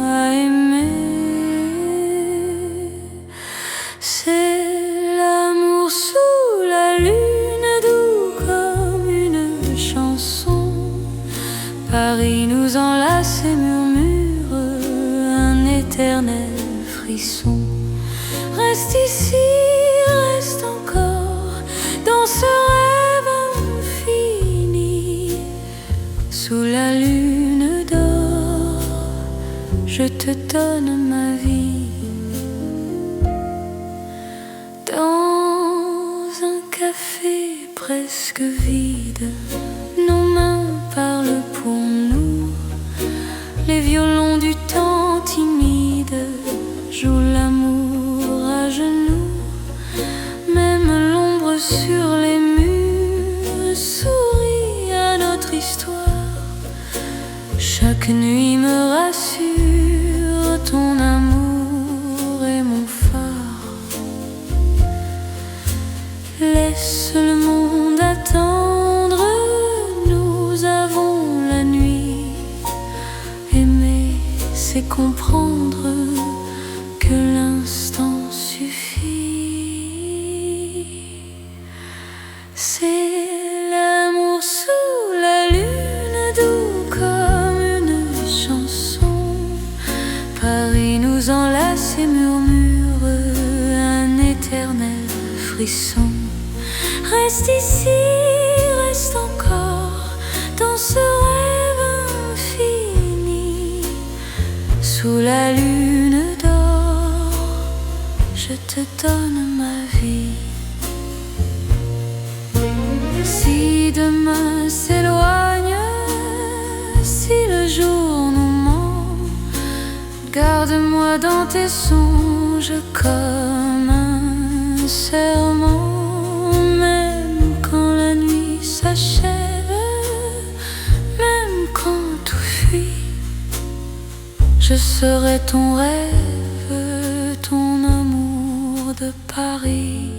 à aimer. C'est l'amour sous la lune, doux comme une chanson. Paris nous enlace et murmure un éternel frisson. Reste ici, reste encore dans ce rêve infini. Sous la lune d'or, je te donne ma vie. Dans un café presque vide, nos mains parlent pour nous. Les violons du temps timide jouent l'amour à genoux. Même l'ombre sur les murs sourit à notre histoire. Chaque nuit me rassure, ton amour est mon phare. Laisse le monde attendre, nous avons la nuit. Aimer, c'est comprendre que l'instant suffit. C'est l'amour sous la lune, doux comme une chanson. Paris nous enlace et murmure un éternel frisson. Reste ici, reste encore dans ce rêve infini. Sous la lune d'or, je te donne ma vie. Si demain s'éloigne, si le jour nous ment, garde-moi dans tes songes comme un serment. Même quand la nuit s'achève, même quand tout fuit, je serai ton rêve, ton amour de Paris.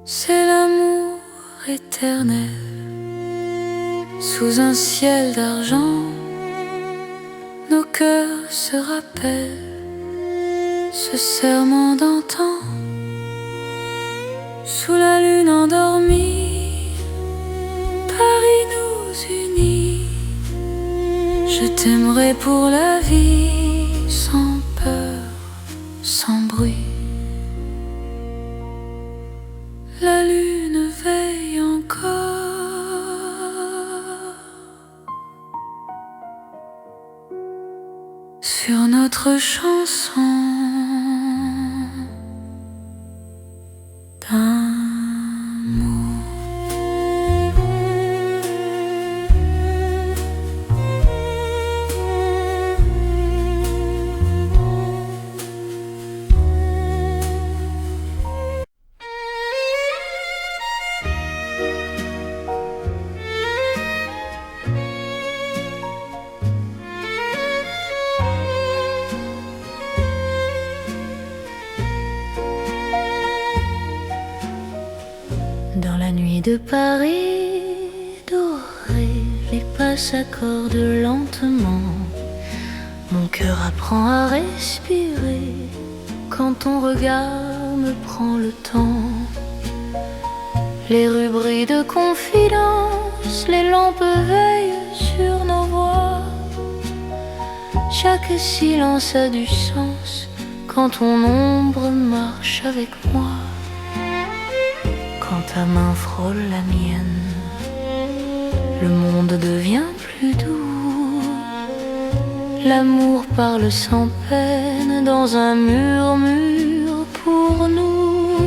C'est l'amour éternel, sous un ciel d'argent. Nos cœurs se rappellent ce serment d'antan. Sous la lune endormie, Paris nous unit. Je t'aimerai pour la vie, sans peur, sans bruit. La lune veille encore sur notre chanson d'amour. Dans la nuit de Paris dorée, les pas s'accordent lentement. Mon cœur apprend à respirer quand ton regard me prend le temps. Les rues brillent de confidence, les lampes veillent sur nos voix. Chaque silence a du sens quand ton ombre marche avec moi. Quand ta main frôle la mienne, le monde devient plus doux. L'amour parle sans peine dans un murmure pour nous.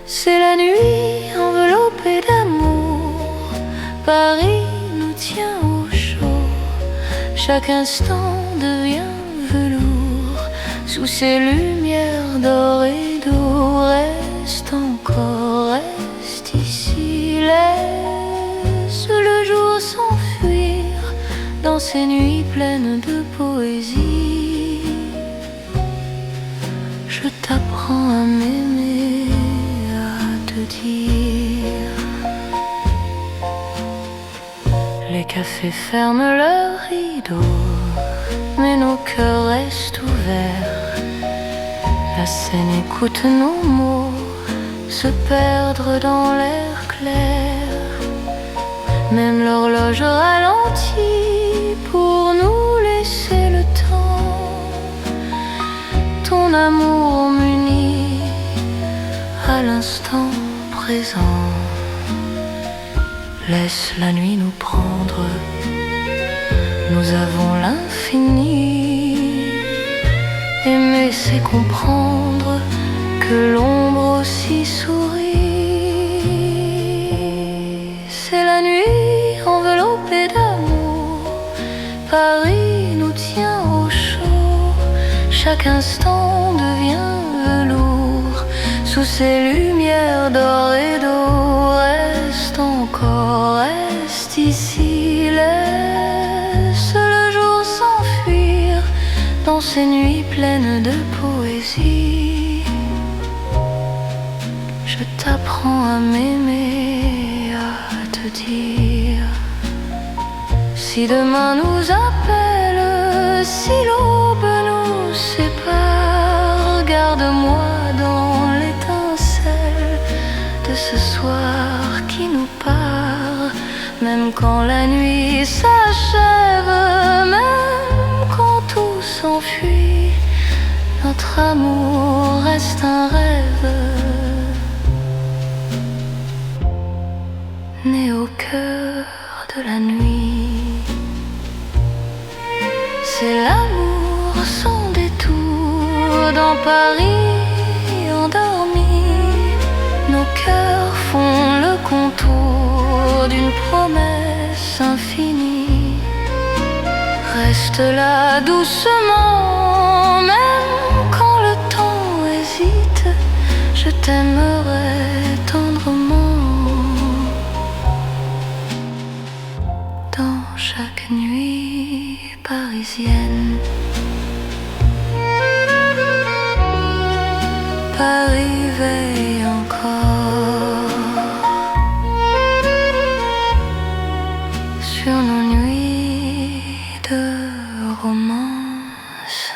C'est la nuit enveloppée d'amour, Paris nous tient au chaud. Chaque instant devient velours sous ces lumières d'or et d'eau. Reste encore, reste ici, laisse le jour s'enfuir dans ces nuits pleines de poésie. Je t'apprends à m'aimer, à te dire. Les cafés ferment leurs rideaux, mais nos cœurs restent ouverts. La scène écoute nos mots se perdre dans l'air clair. Même l'horloge ralentit pour nous laisser le temps. Ton amour m'unit à l'instant présent. Laisse la nuit nous prendre, nous avons l'infini. Aimer, c'est comprendre que l'ombre aussi sourit. C'est la nuit enveloppée d'amour, Paris nous tient au chaud. Chaque instant devient velours sous ces lumières d'or et d'eau. Reste encore, reste ici, laisse le jour s'enfuir dans ces nuits pleines de poésie. Je t'apprends à m'aimer, à te dire, si demain nous appelle, si l'aube nous sépare, garde-moi dans l'étincelle de ce soir qui nous part. Même quand la nuit s'achève, même quand tout s'enfuit, notre amour reste un rêve né au cœur de la nuit. C'est l'amour sans détour dans Paris endormi. Nos cœurs font le contour d'une promesse infinie. Reste là doucement, même quand le temps hésite. Je t'aimerai tendrement dans chaque nuit parisienne. Paris veille encore sur nos nuits de romance.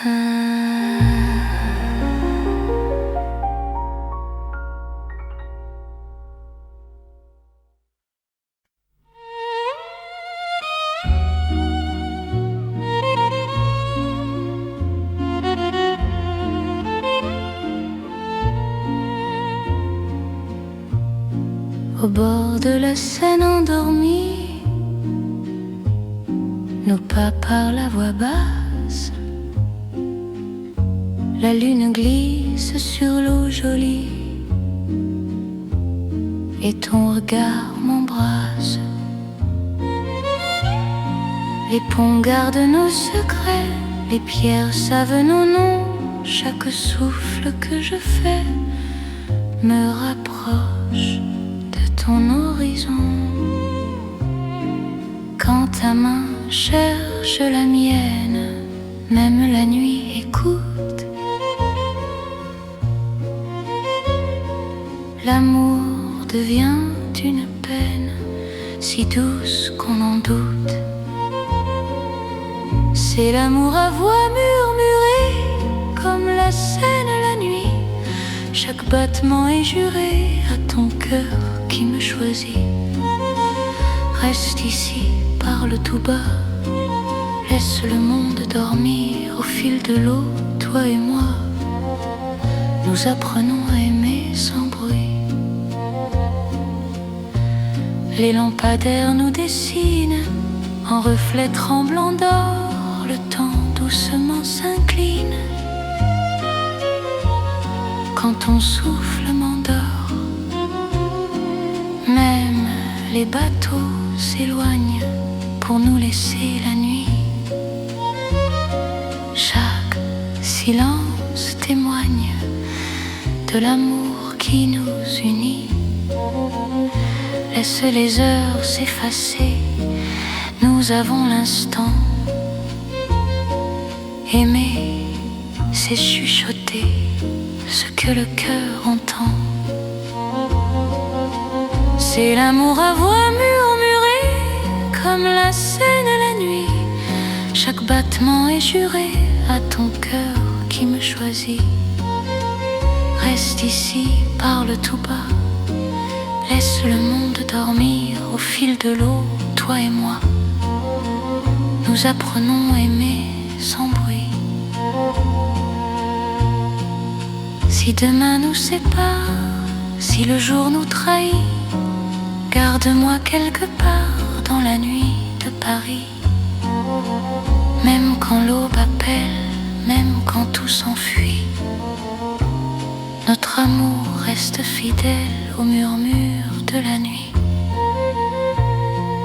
Au bord de la Seine endormie, nos pas parlent à voix basse. La lune glisse sur l'eau jolie et ton regard m'embrasse. Les ponts gardent nos secrets, les pierres savent nos noms. Chaque souffle que je fais me rapproche ton horizon. Quand ta main cherche la mienne, même la nuit écoute. L'amour devient une peine si douce qu'on en doute. C'est l'amour à voix murmurée comme la Seine la nuit. Chaque battement est juré à ton cœur qui me choisit. Reste ici, parle tout bas, laisse le monde dormir. Au fil de l'eau, toi et moi, nous apprenons à aimer sans bruit. Les lampadaires nous dessinent en reflets tremblants d'or. Le temps doucement s'incline quand ton souffle m'endort. Même les bateaux s'éloignent pour nous laisser la nuit. Chaque silence témoigne de l'amour qui nous unit. Laisse les heures s'effacer, nous avons l'instant. Aimer, c'est chuchoter ce que le cœur entend. C'est l'amour à voix murmurée comme la Seine la nuit. Chaque battement est juré à ton cœur qui me choisit. Reste ici, parle tout bas, laisse le monde dormir. Au fil de l'eau, toi et moi, nous apprenons à aimer sans bruit. Si demain nous sépare, si le jour nous trahit, garde-moi quelque part dans la nuit de Paris. Même quand l'aube appelle, même quand tout s'enfuit, notre amour reste fidèle au murmure de la nuit.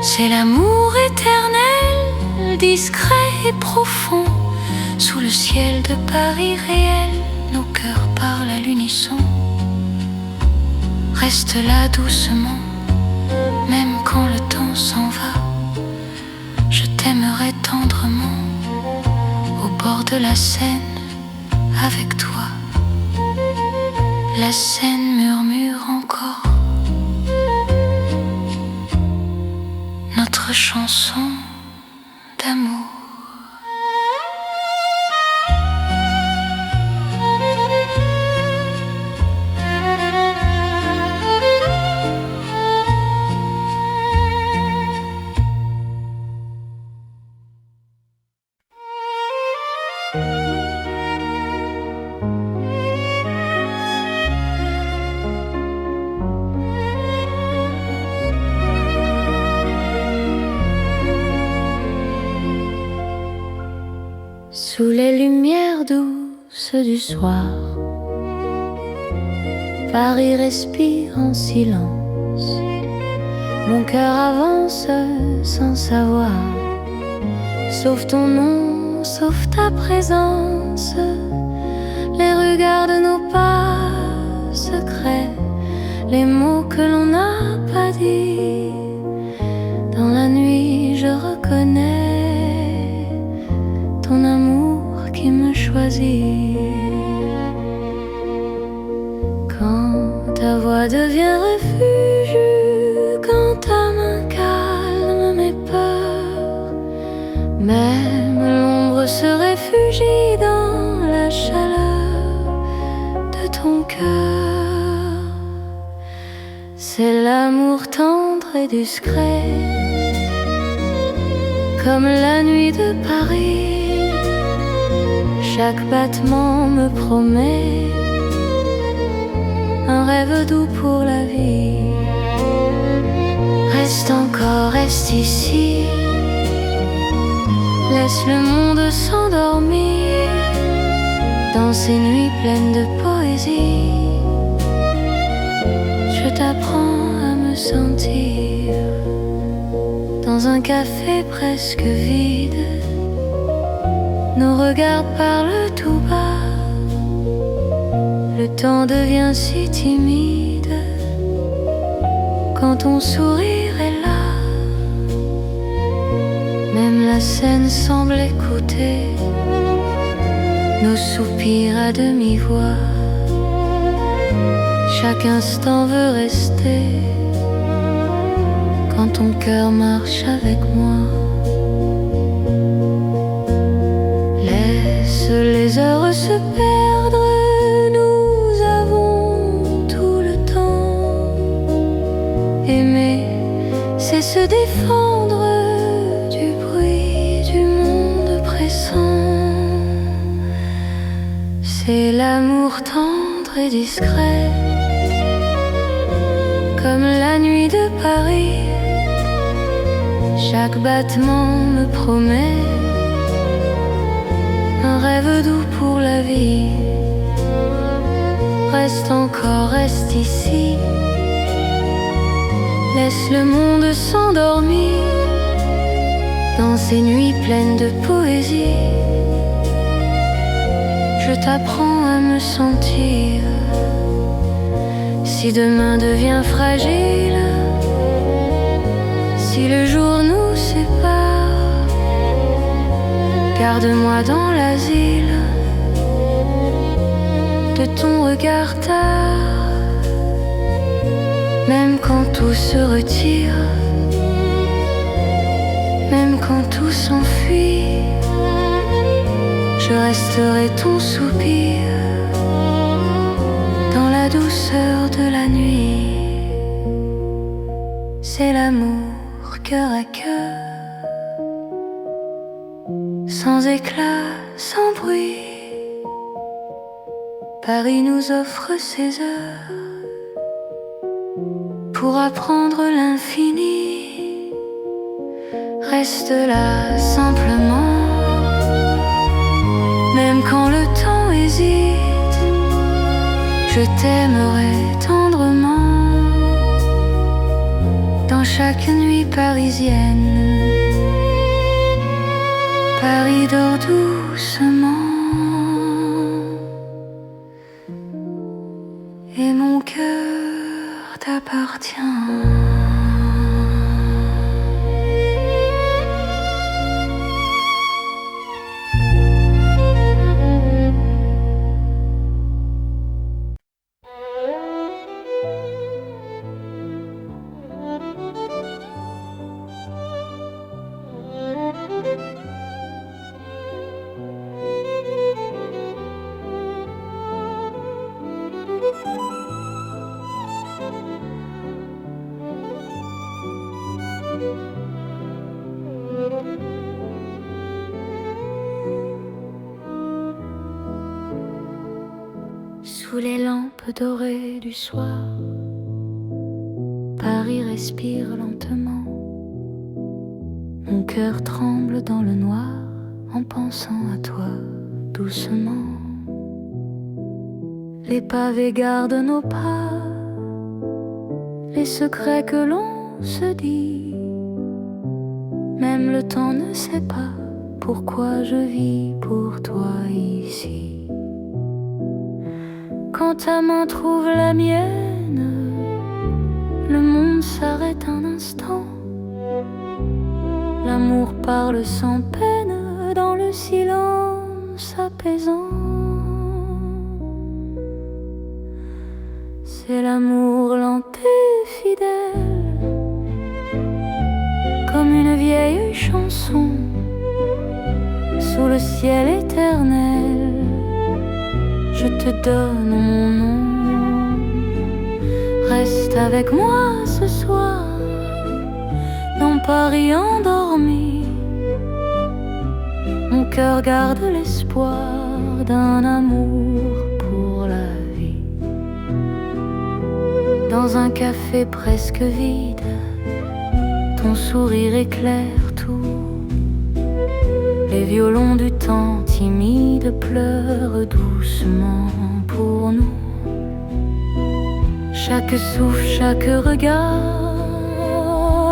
C'est l'amour éternel, discret et profond. Sous le ciel de Paris réel, nos cœurs parlent à l'unisson. Reste là doucement, même quand le temps s'en va. Je t'aimerai tendrement, au bord de la Seine, avec toi. La Seine murmure encore notre chanson d'amour. Sous les lumières douces du soir, Paris respire en silence. Mon cœur avance sans savoir, sauf ton nom, sauf ta présence. Les regards de nos pas secrets, les mots que l'on n'a pas dit. Dans la nuit je reconnais ton amour qui me choisit. Quand ta voix devient refuge, quand ta main calme mes peurs, même l'ombre se réfugie dans la chaleur de ton cœur. C'est l'amour tendre et discret, comme la nuit de Paris. Chaque battement me promet un rêve doux pour la vie. Reste encore, reste ici, laisse le monde s'endormir dans ces nuits pleines de poésie. Je t'apprends à me sentir dans un café presque vide. Nos regards parlent tout bas, le temps devient si timide quand ton sourire est là. Même la Seine semble écouter nos soupirs à demi-voix. Chaque instant veut rester quand ton cœur marche avec moi. Les heures se perdre, nous avons tout le temps. Aimer, c'est se défendre du bruit du monde pressant. C'est l'amour tendre et discret, comme la nuit de Paris. Chaque battement me promet un rêve doux pour la vie. Reste encore, reste ici, laisse le monde s'endormir dans ces nuits pleines de poésie. Je t'apprends à me sentir. Si demain devient fragile, si le jour nous sépare, garde-moi dans l'asile de ton regard tard. Même quand tout se retire, même quand tout s'enfuit, je resterai ton soupir dans la douceur de la nuit. C'est l'amour cœur à cœur, sans éclat, sans bruit. Paris nous offre ses heures pour apprendre l'infini. Reste là simplement, Je t'aimerai tendrement dans chaque nuit parisienne. Paris dort doucement et mon cœur t'appartient. Sous les lampes dorées du soir, Paris respire lentement. Mon cœur tremble dans le noir en pensant à toi doucement. Les pavés gardent nos pas, les secrets que l'on se dit. Même le temps ne sait pas pourquoi je vis pour toi ici. Quand ta main trouve la mienne, le monde s'arrête un instant. L'amour parle sans peine dans le silence apaisant. C'est l'amour lent et fidèle, comme une vieille chanson sous le ciel éternel. Je te donne mon nom. Reste avec moi ce soir dans Paris endormi. Mon cœur garde l'espoir d'un amour pour la vie. Dans un café presque vide, ton sourire éclaire tout. Les violons du temps timide pleurent doucement pour nous. Chaque souffle, chaque regard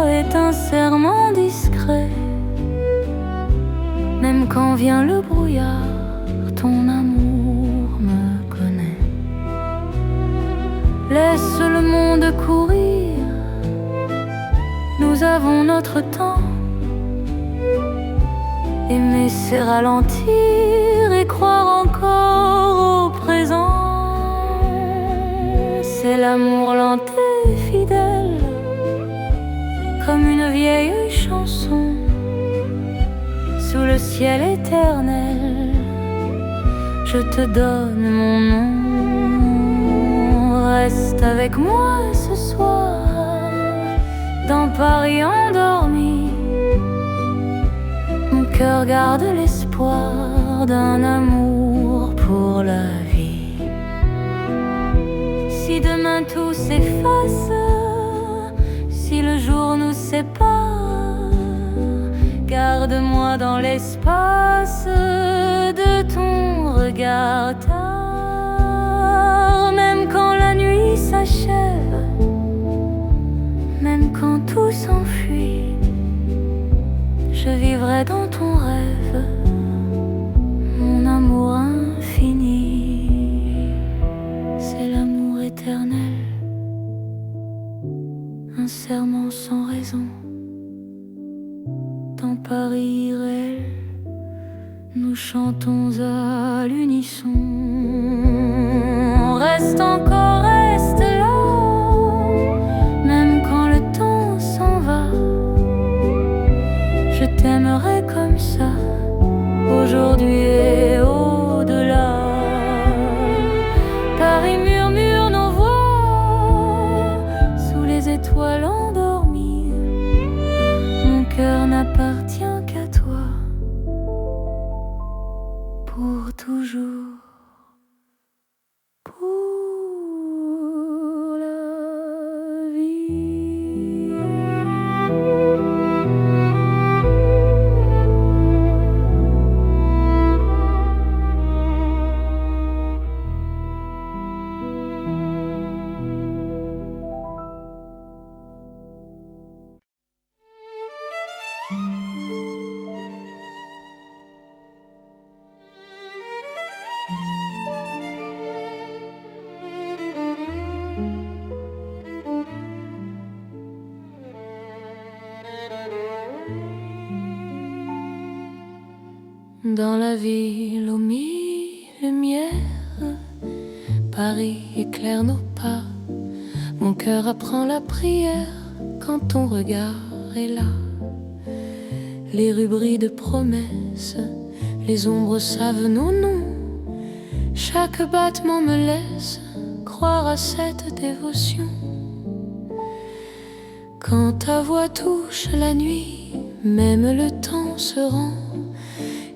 est un serment discret. Même quand vient le brouillard, ton amour me connaît. Laisse le monde courir, nous avons notre temps. Aimer c'est ralentir et croire encore au présent. C'est l'amour lent et fidèle, comme une vieille chanson sous le ciel éternel. Je te donne mon nom. Reste avec moi ce soir dans Paris endormi. Mon cœur garde l'espoir d'un amour pour la vie. Si demain tout s'efface, si le jour nous sépare, garde-moi dans l'espace de ton regard tard. Même quand la nuit s'achève, même quand tout s'enfuit, je vivrai dans ton rêve, mon amour infini. C'est l'amour éternel, un serment sans raison. Dans Paris irréel, nous chantons à l'unisson. Reste encore, reste là, même quand le temps s'en va. Je t'aimerai comme ça, aujourd'hui et au-delà. Paris murmure nos voix sous les étoiles endormies. Mon cœur n'appartient qu'à toi pour toujours. Pour la vie. Dans la ville aux mille lumières, Paris éclaire nos pas. Mon cœur apprend la prière quand ton regard est là. Les rues brillent de promesses, les ombres savent nos noms. Chaque battement me laisse croire à cette dévotion. Quand ta voix touche la nuit, même le temps se rend.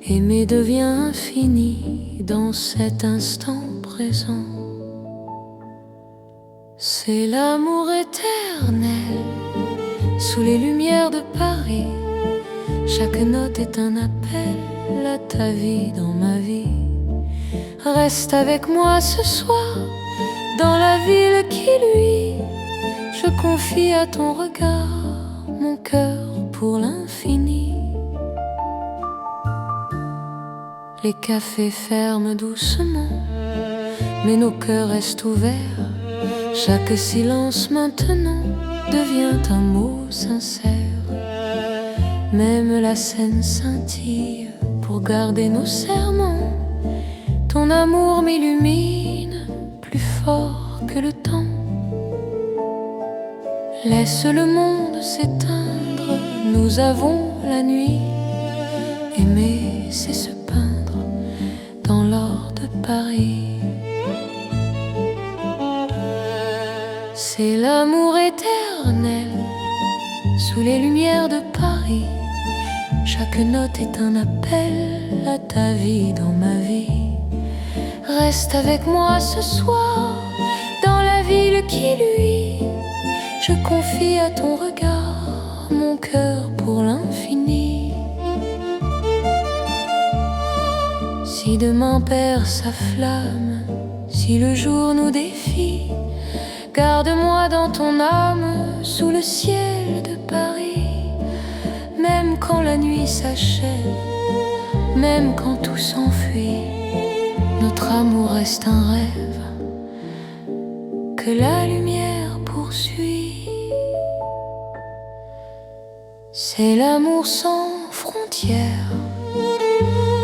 Aimer devient infini dans cet instant présent. C'est l'amour éternel sous les lumières de Paris. Chaque note est un appel à ta vie dans ma vie. Reste avec moi ce soir dans la ville qui luit. Je confie à ton regard mon cœur pour l'infini. Les cafés ferment doucement, mais nos cœurs restent ouverts. Chaque silence maintenant devient un mot sincère. Même la scène scintille pour garder nos serments. Ton amour m'illumine plus fort que le temps. Laisse le monde s'éteindre, nous avons la nuit. Aimer, c'est se peindre dans l'or de Paris. C'est l'amour éternel sous les lumières de Paris. Chaque note est un appel à ta vie dans ma vie. Reste avec moi ce soir dans la ville qui luit. Je confie à ton regard mon cœur pour l'infini. Si demain perd sa flamme, si le jour nous défie, garde-moi dans ton âme sous le ciel de Paris. Même quand la nuit s'achève, même quand tout s'enfuit, notre amour reste un rêve que la lumière poursuit. C'est l'amour sans frontières,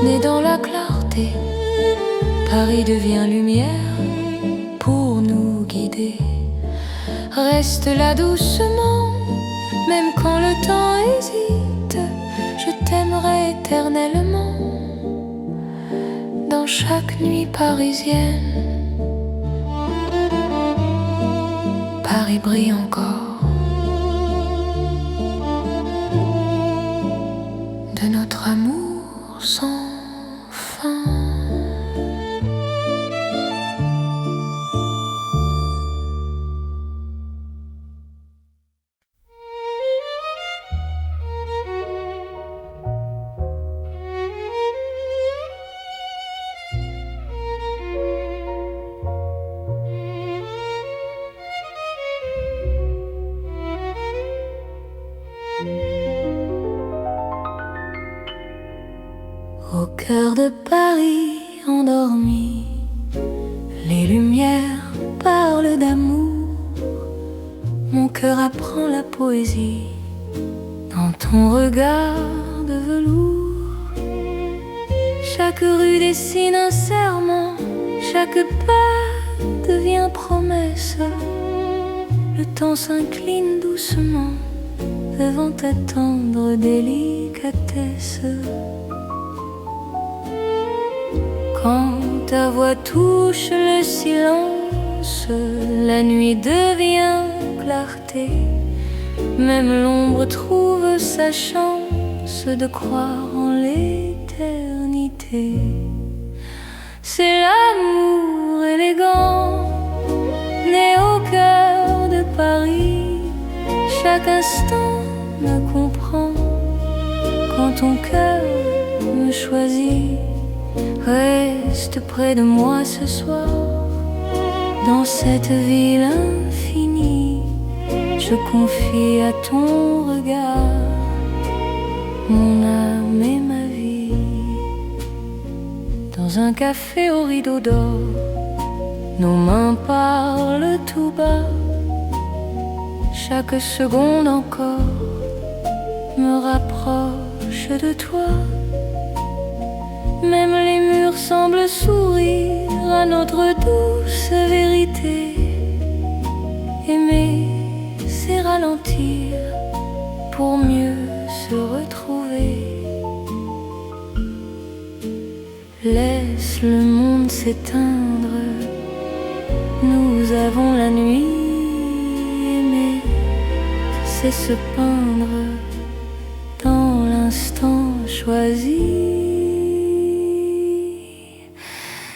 né dans la clarté. Paris devient lumière pour nous guider. Reste là doucement, même quand le temps hésite. Je t'aimerai éternellement dans chaque nuit parisienne. Paris brille encore de notre amour sans fin. Au cœur de Paris endormi, les lumières parlent d'amour. Mon cœur apprend la poésie dans ton regard de velours. Chaque rue dessine un serment, chaque pas devient promesse. Le temps s'incline doucement devant ta tendre délicatesse. Quand ta voix touche le silence, la nuit devient clarté. Même l'ombre trouve sa chance de croire en l'éternité. C'est l'amour élégant, né au cœur de Paris. Chaque instant me comprend quand ton cœur me choisit. Reste près de moi ce soir, dans cette ville infinie. Je confie à ton regard mon âme et ma vie. Dans un café au rideau d'or, nos mains parlent tout bas. Chaque seconde encore me rapproche de toi. Même les murs semblent sourire à notre douce vérité. Aimer, c'est ralentir pour mieux se retrouver. Laisse le monde s'éteindre, nous avons la nuit. Aimer, c'est se peindre dans l'instant choisi.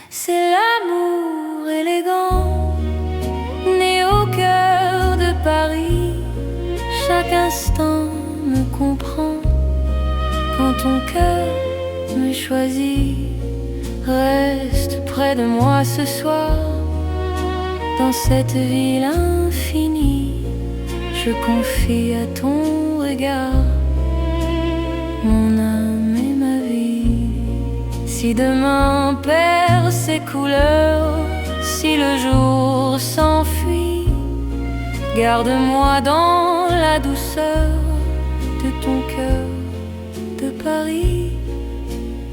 C'est l'amour élégant, né au cœur de Paris. Chaque instant me comprend quand ton cœur me choisit. Reste près de moi ce soir, dans cette ville infinie. Je confie à ton regard mon âme et ma vie. Si demain perd ses couleurs, si le jour s'enfuit, garde-moi dans la douceur de ton cœur de Paris.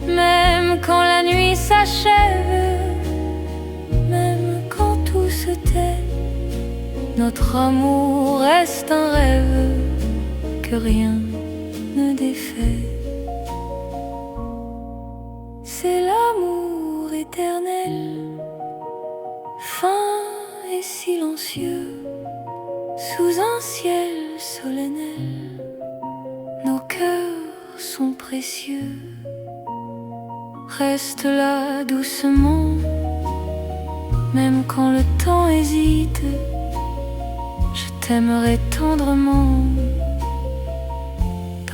Même quand la nuit s'achève, même quand tout se tait, notre amour reste un rêve que rien ne défait. C'est l'amour éternel, fin et silencieux, sous un ciel solennel. Nos cœurs sont précieux. Reste là doucement, même quand le temps hésite. Je t'aimerai tendrement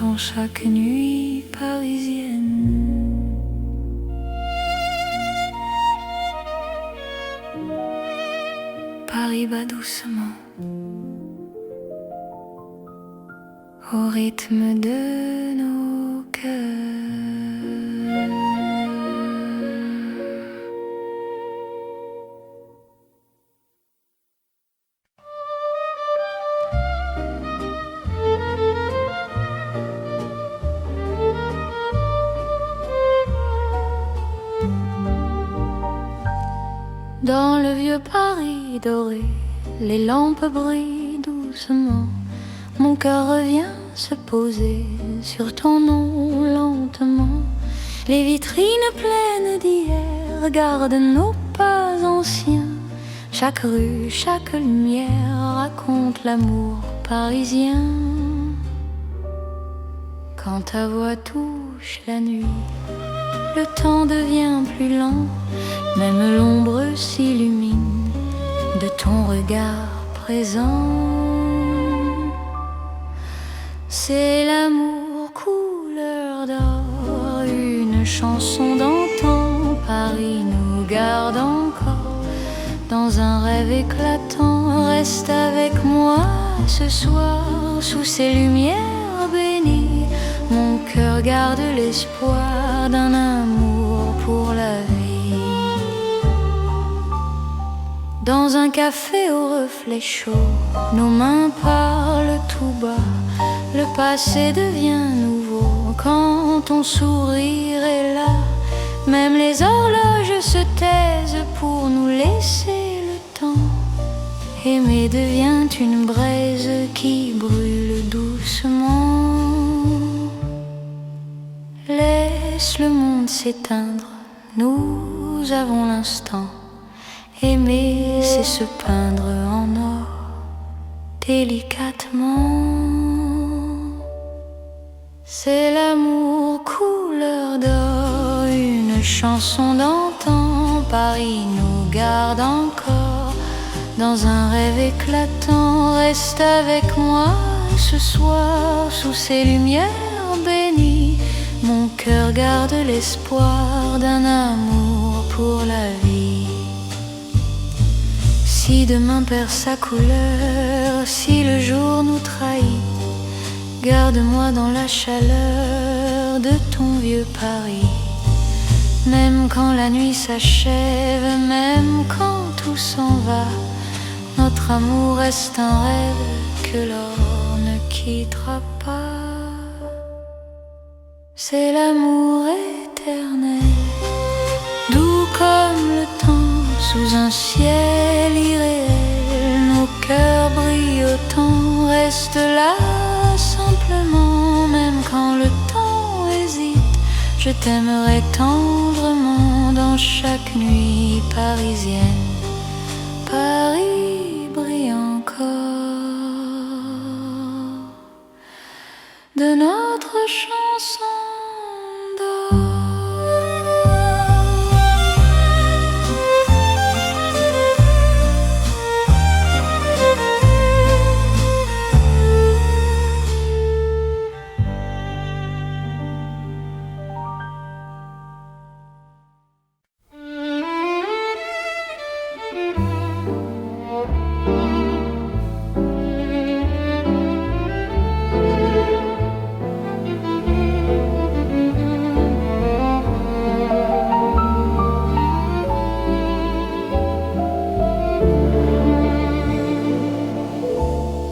dans chaque nuit parisienne. Paris bat doucement au rythme de nos cœurs. Dans le vieux Paris doré, les lampes brillent doucement. Mon cœur revient se poser sur ton nom lentement. Les vitrines pleines d'hier gardent nos pas anciens. Chaque rue, chaque lumière raconte l'amour parisien. Quand ta voix touche la nuit, le temps devient plus lent. Même l'ombre s'illumine de ton regard présent. C'est l'amour couleur d'or, une chanson d'antan. Paris nous garde encore dans un rêve éclatant. Reste avec moi ce soir sous ces lumières bénies. Mon cœur garde l'espoir d'un amour pour la vie. Dans un café au reflet chaud, nos mains parlent tout bas. Le passé devient nouveau quand ton sourire est là. Même les horloges se taisent pour nous laisser le temps. Aimer devient une braise qui brûle doucement. Laisse le monde s'éteindre, nous avons l'instant. Aimer, c'est se peindre en or, délicatement. C'est l'amour couleur d'or, une chanson d'antan. Paris nous garde encore dans un rêve éclatant. Reste avec moi ce soir sous ces lumières bénies. Mon cœur garde l'espoir d'un amour pour la vie. Si demain perd sa couleur, si le jour nous trahit, garde-moi dans la chaleur de ton vieux Paris. Même quand la nuit s'achève, même quand tout s'en va, notre amour reste un rêve que l'or ne quittera pas. C'est l'amour éternel. sous un ciel irréel, nos cœurs brillent autant, restent là simplement, même quand le temps hésite. Je t'aimerai tendrement dans chaque nuit parisienne. Paris brille encore de notre chanson d'or.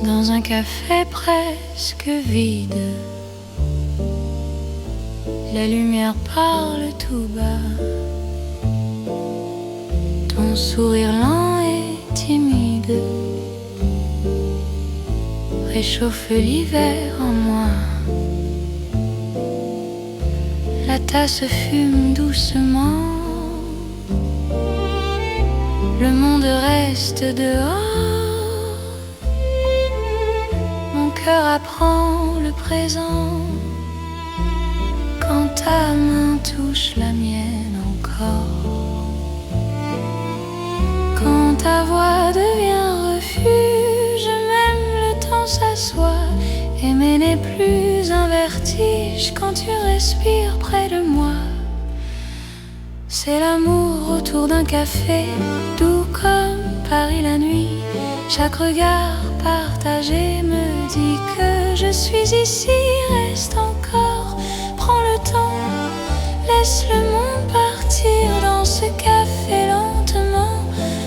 Dans un café presque vide, la lumière parle tout bas. Ton sourire lent et timide réchauffe l'hiver en moi. La tasse fume doucement, le monde reste dehors. Mon cœur apprend le présent quand ta main touche la mienne encore. Quand ta voix devient refuge, même le temps s'assoit. Aimer n'est plus un vertige quand tu respires près de moi. C'est l'amour autour d'un café, doux comme Paris la nuit. Chaque regard partagé me dit que je suis ici. Reste encore, prends le temps, laisse le monde partir dans ce café lentement.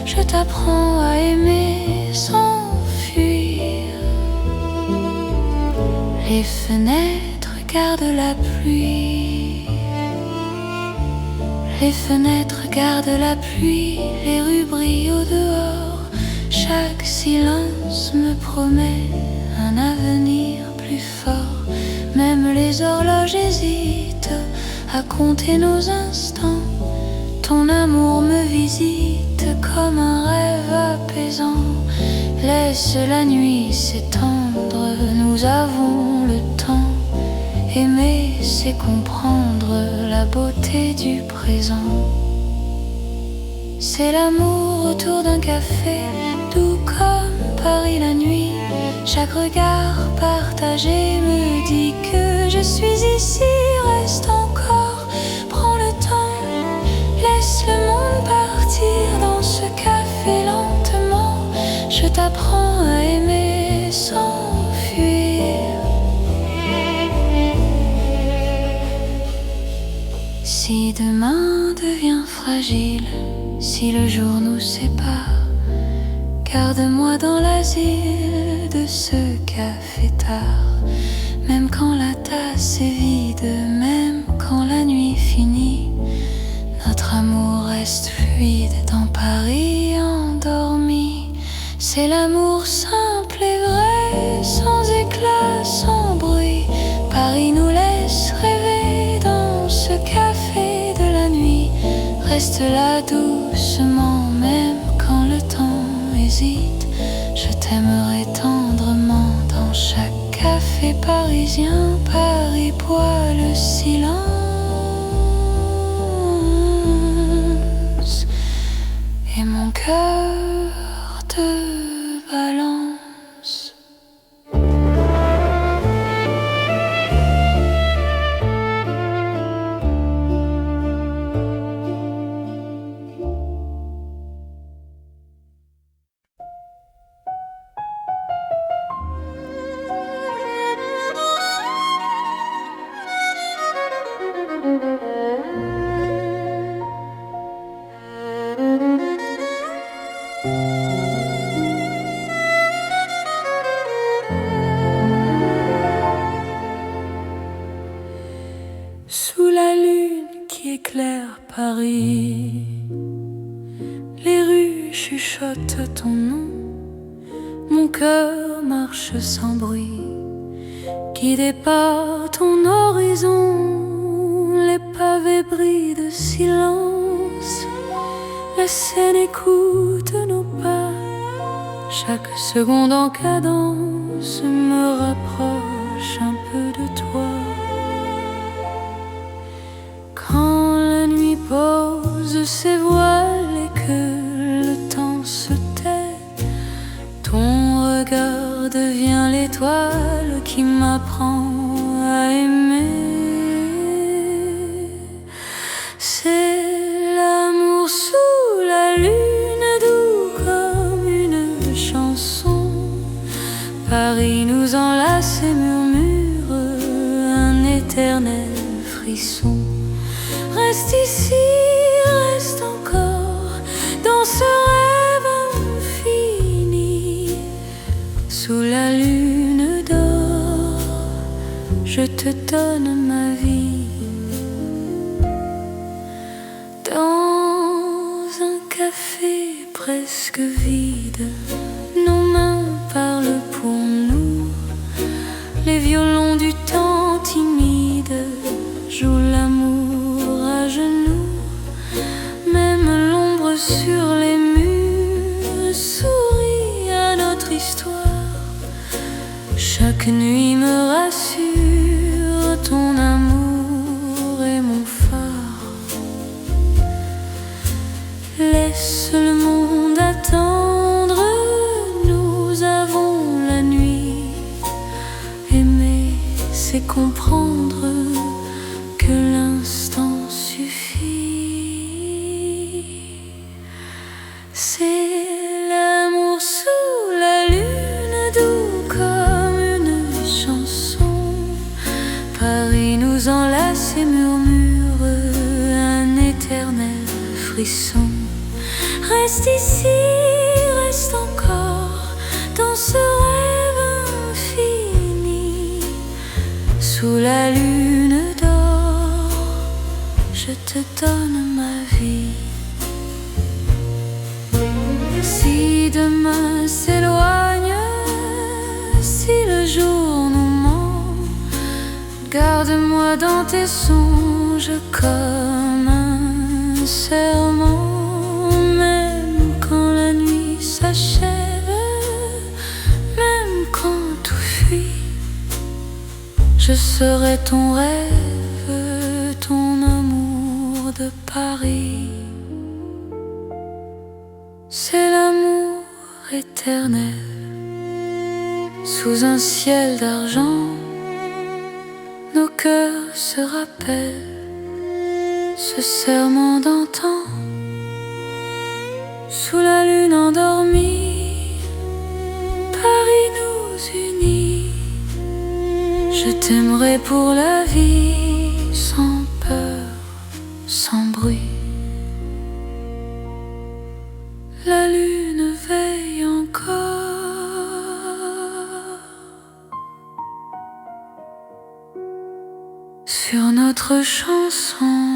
Je t'apprends à aimer sans fuir. Les fenêtres gardent la pluie. Les fenêtres gardent la pluie. Les rues brillent au dehors. Chaque silence me promet un avenir plus fort. Même les horloges hésitent à compter nos instants. Ton amour me visite comme un rêve apaisant. Laisse la nuit s'étendre, nous avons le temps. Aimer, c'est comprendre la beauté du présent. C'est l'amour autour d'un café, doux comme Paris la nuit. Chaque regard partagé me dit que je suis ici. Reste encore, prends le temps, laisse le monde partir dans ce café lentement. Je t'apprends à aimer sans fuir. Si demain devient fragile, si le jour nous sépare, garde-moi dans l'asile de ce café tard. Même quand la tasse est vide, même quand la nuit finit, notre amour reste fluide dans Paris endormi. C'est l'amour simple et vrai, sans éclat, sans bruit. Paris nous laisse rêver dans ce café de la nuit. Reste là doucement, même quand le temps hésite. Je t'aimerai tendrement dans chaque café parisien. Paris boit le silence et mon cœur te balance. Sous la lune qui éclaire Paris, les rues chuchotent ton nom. Mon cœur marche sans bruit, guidé par ton horizon. Les pavés brillent de silence, la scène écoute nos pas. Chaque seconde en cadence me rapproche un peu de toi. Quand la nuit pose ses voiles et que le temps se tait, ton regard devient l'étoile qui m'apprend à aimer. C'est l'amour sous la lune, doux comme une chanson. Paris nous enlace et murmure un éternel frisson. Reste ici, reste encore dans ce rêve infini. Sous la lune d'or, je te donne ma vie. Dans un café presque vide, nos mains parlent pour nous. Les violons du temps timide jouent l'amour à genoux. Même l'ombre sur les murs sourit à notre histoire. Chaque nuit me rassure, ton amour est mon phare. Laisse le monde attendre, nous avons la nuit. Aimer, c'est comprendre que l'instant suffit. C'est l'amour sous la lune, doux comme une chanson. Paris nous enlace et murmure un éternel frisson. Reste ici, reste encore dans ce rêve infini. Sous la lune d'or, je te donne ma vie. Si demain s'éloigne, si le jour nous ment, garde-moi dans tes songes comme un serment. Même quand la nuit s'achève, même quand tout fuit, je serai ton rêve, ton amour de Paris. C'est l'amour éternel, sous un ciel d'argent. Nos cœurs se rappellent ce serment d'antan. Sous la lune endormie, Paris nous unit. Je t'aimerai pour la vie, sans peur, sans bruit. La lune veille encore sur notre chanson.